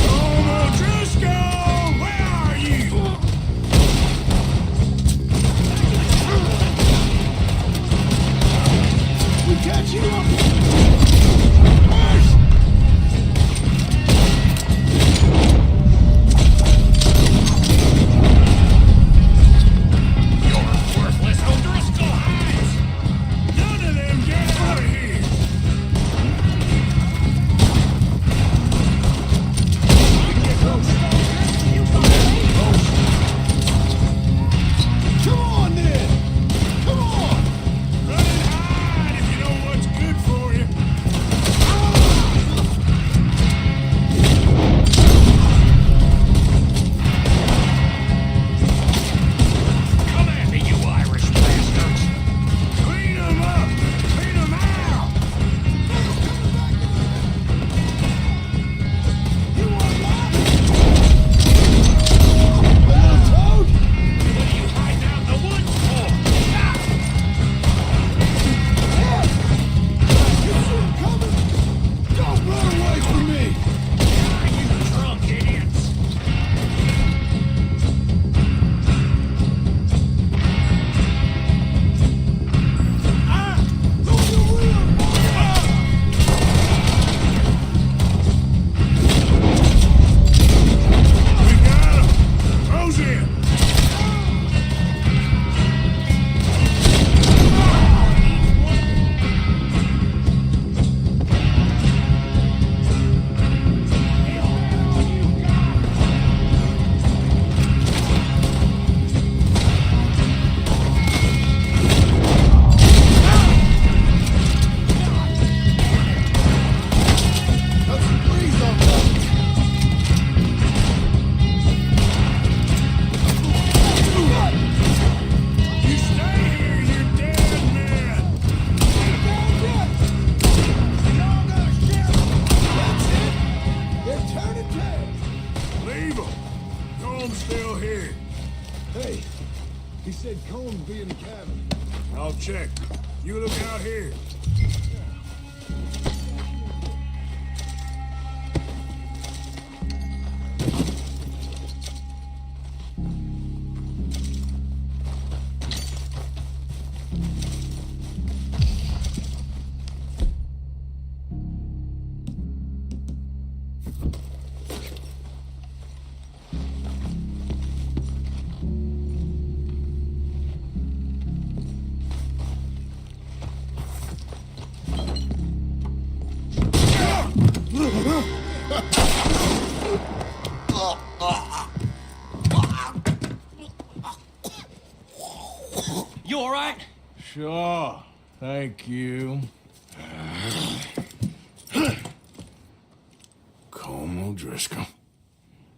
Colm O'Driscoll! Where are you? We catch you up! check. You look out here. You all right? Sure. Thank you. Colm O'Driscoll.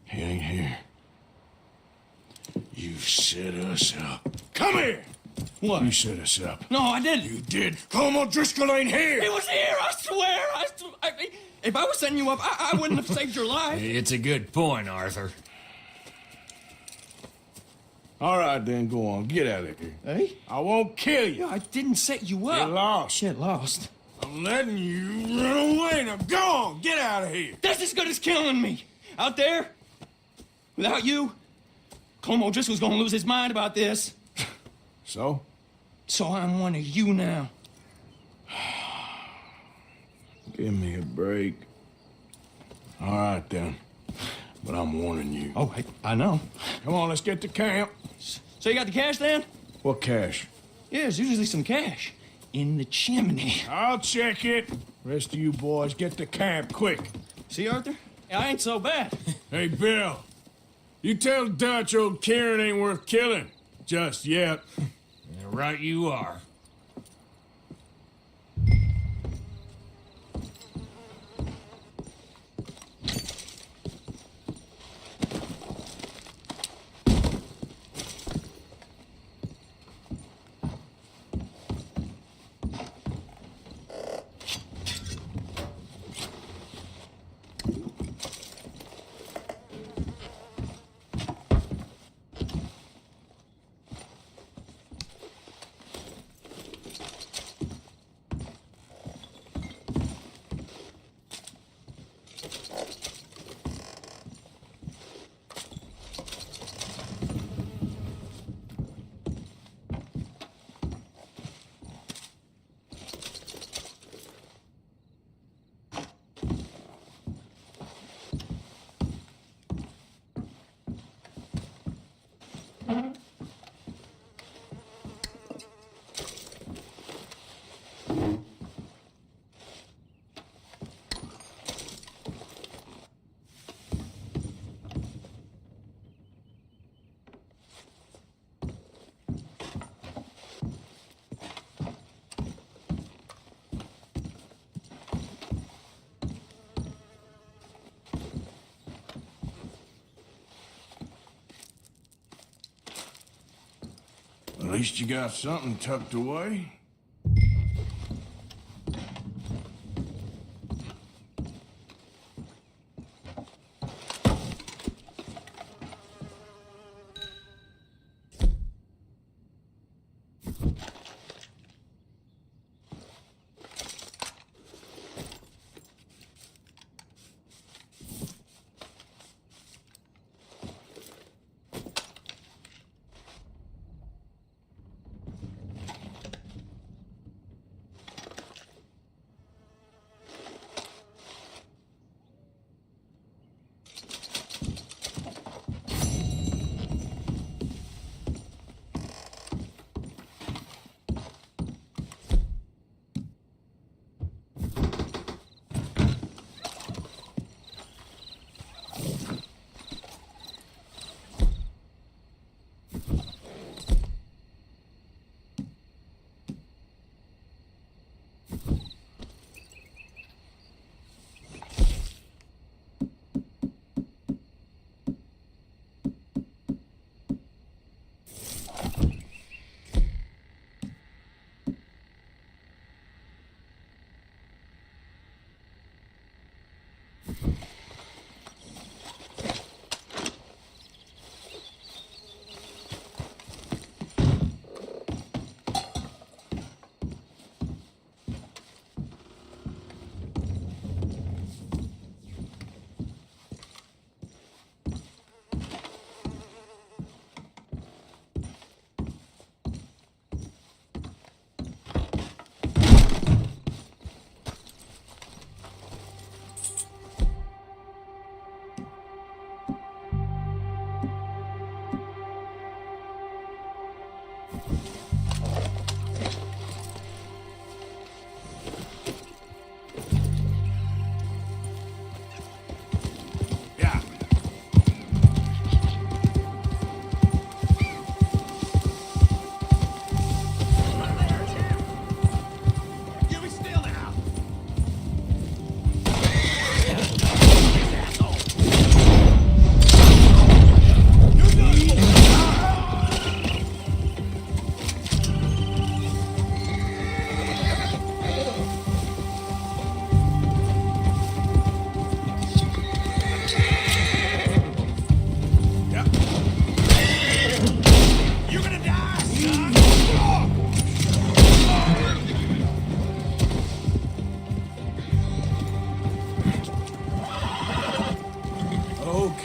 He ain't here. You set us up. Come here! What? You set us up. No, I didn't. You did. Colm O'Driscoll ain't here! He was here, I swear. If I was setting you up, I wouldn't have saved your life. It's a good point, Arthur. All right, then, go on. Get out of here. Hey? I won't kill you. I didn't set you up. Get lost. Shit, lost. I'm letting you run away. Now go on. Get out of here. That's as good as killing me. Out there, without you, Colm O'Driscoll's gonna lose his mind about this. So? So I'm one of you now. Give me a break. All right, then. But I'm warning you. Oh, I know. Come on, let's get to camp. So you got the cash then? What cash? Yeah, there's usually some cash in the chimney. I'll check it. Rest of you boys, get to camp quick. See, Arthur? I ain't so bad. Hey, Bill. You tell Dutch old Kieran ain't worth killing. Just yet. Right you are. At least you got something tucked away.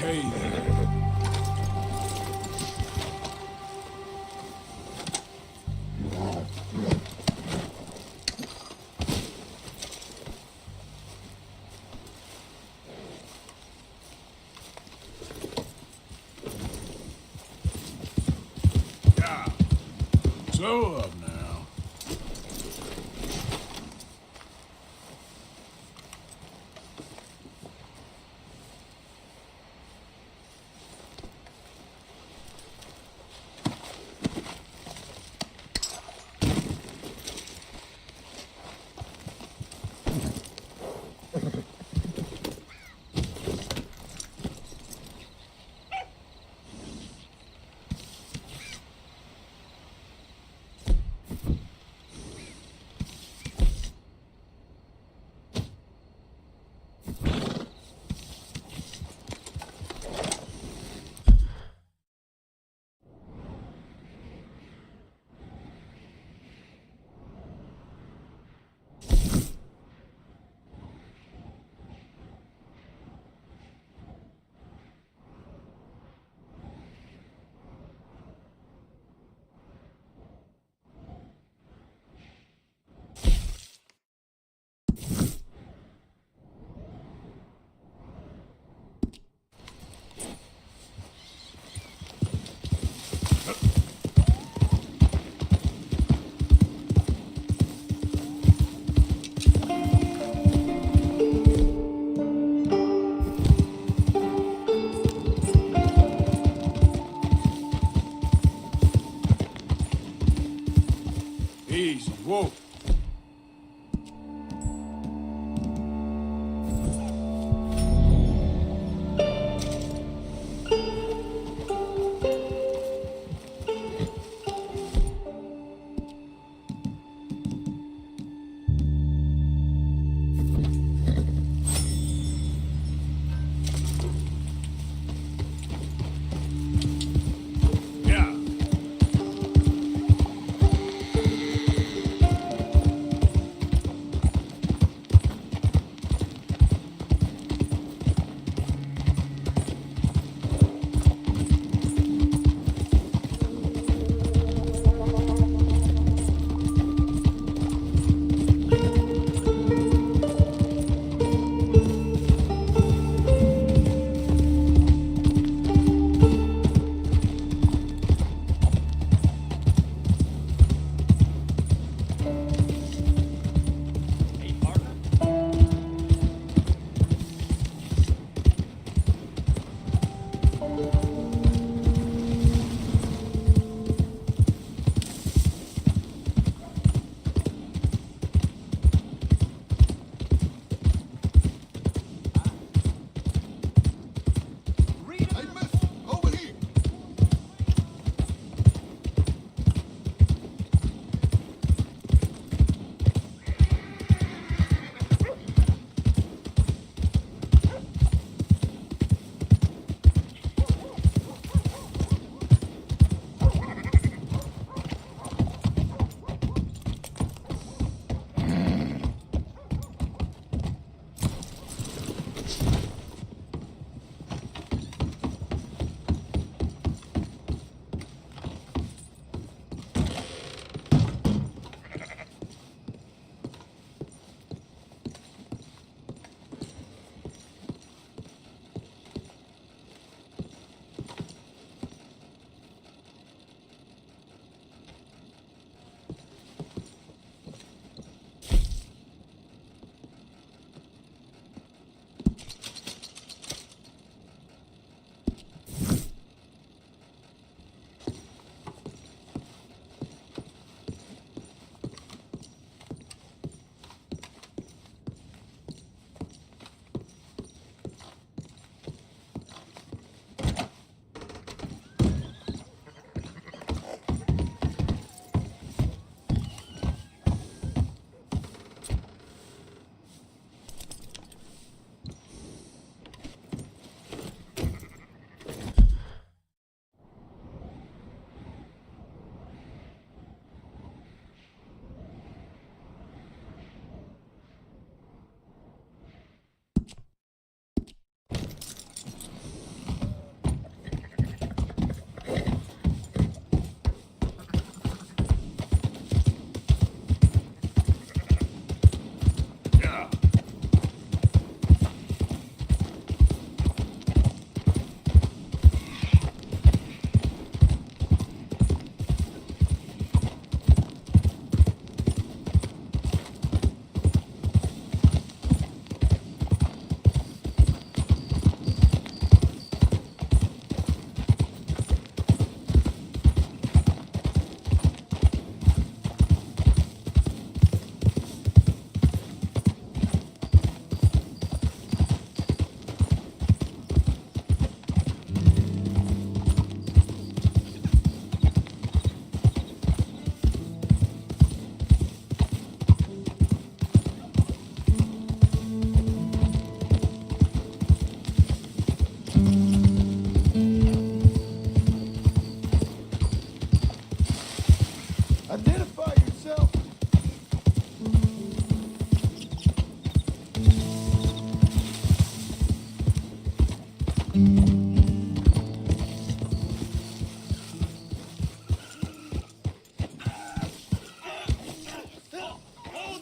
okay there? Slow up now. Easy, whoa. Hold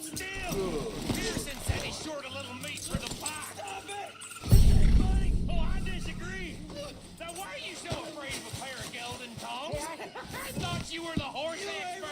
still! Pearson said he short a little meat for the pie. Stop it! Oh, I disagree. Now, why are you so afraid of a pair of gelding tongs? I thought you were the horse expert.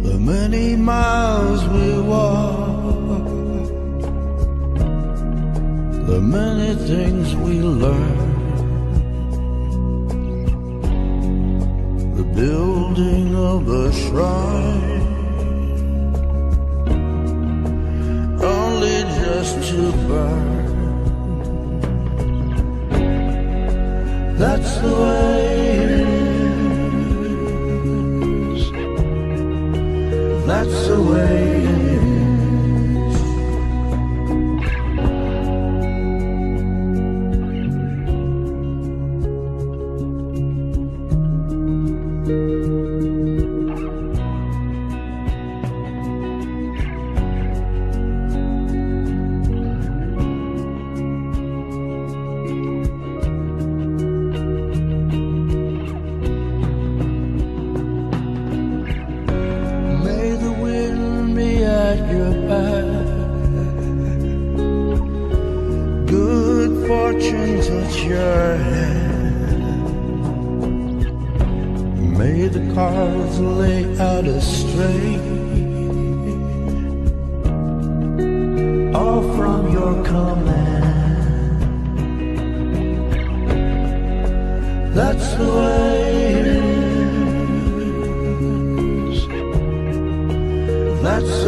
The many miles we walk, the many things we learn, the building of a shrine, only just to burn. That's the way it is. That's the way it is. May the wind be at your back, good fortune touch your hand. May the cards lay out a straight, all from your command. That's the way it is. That's the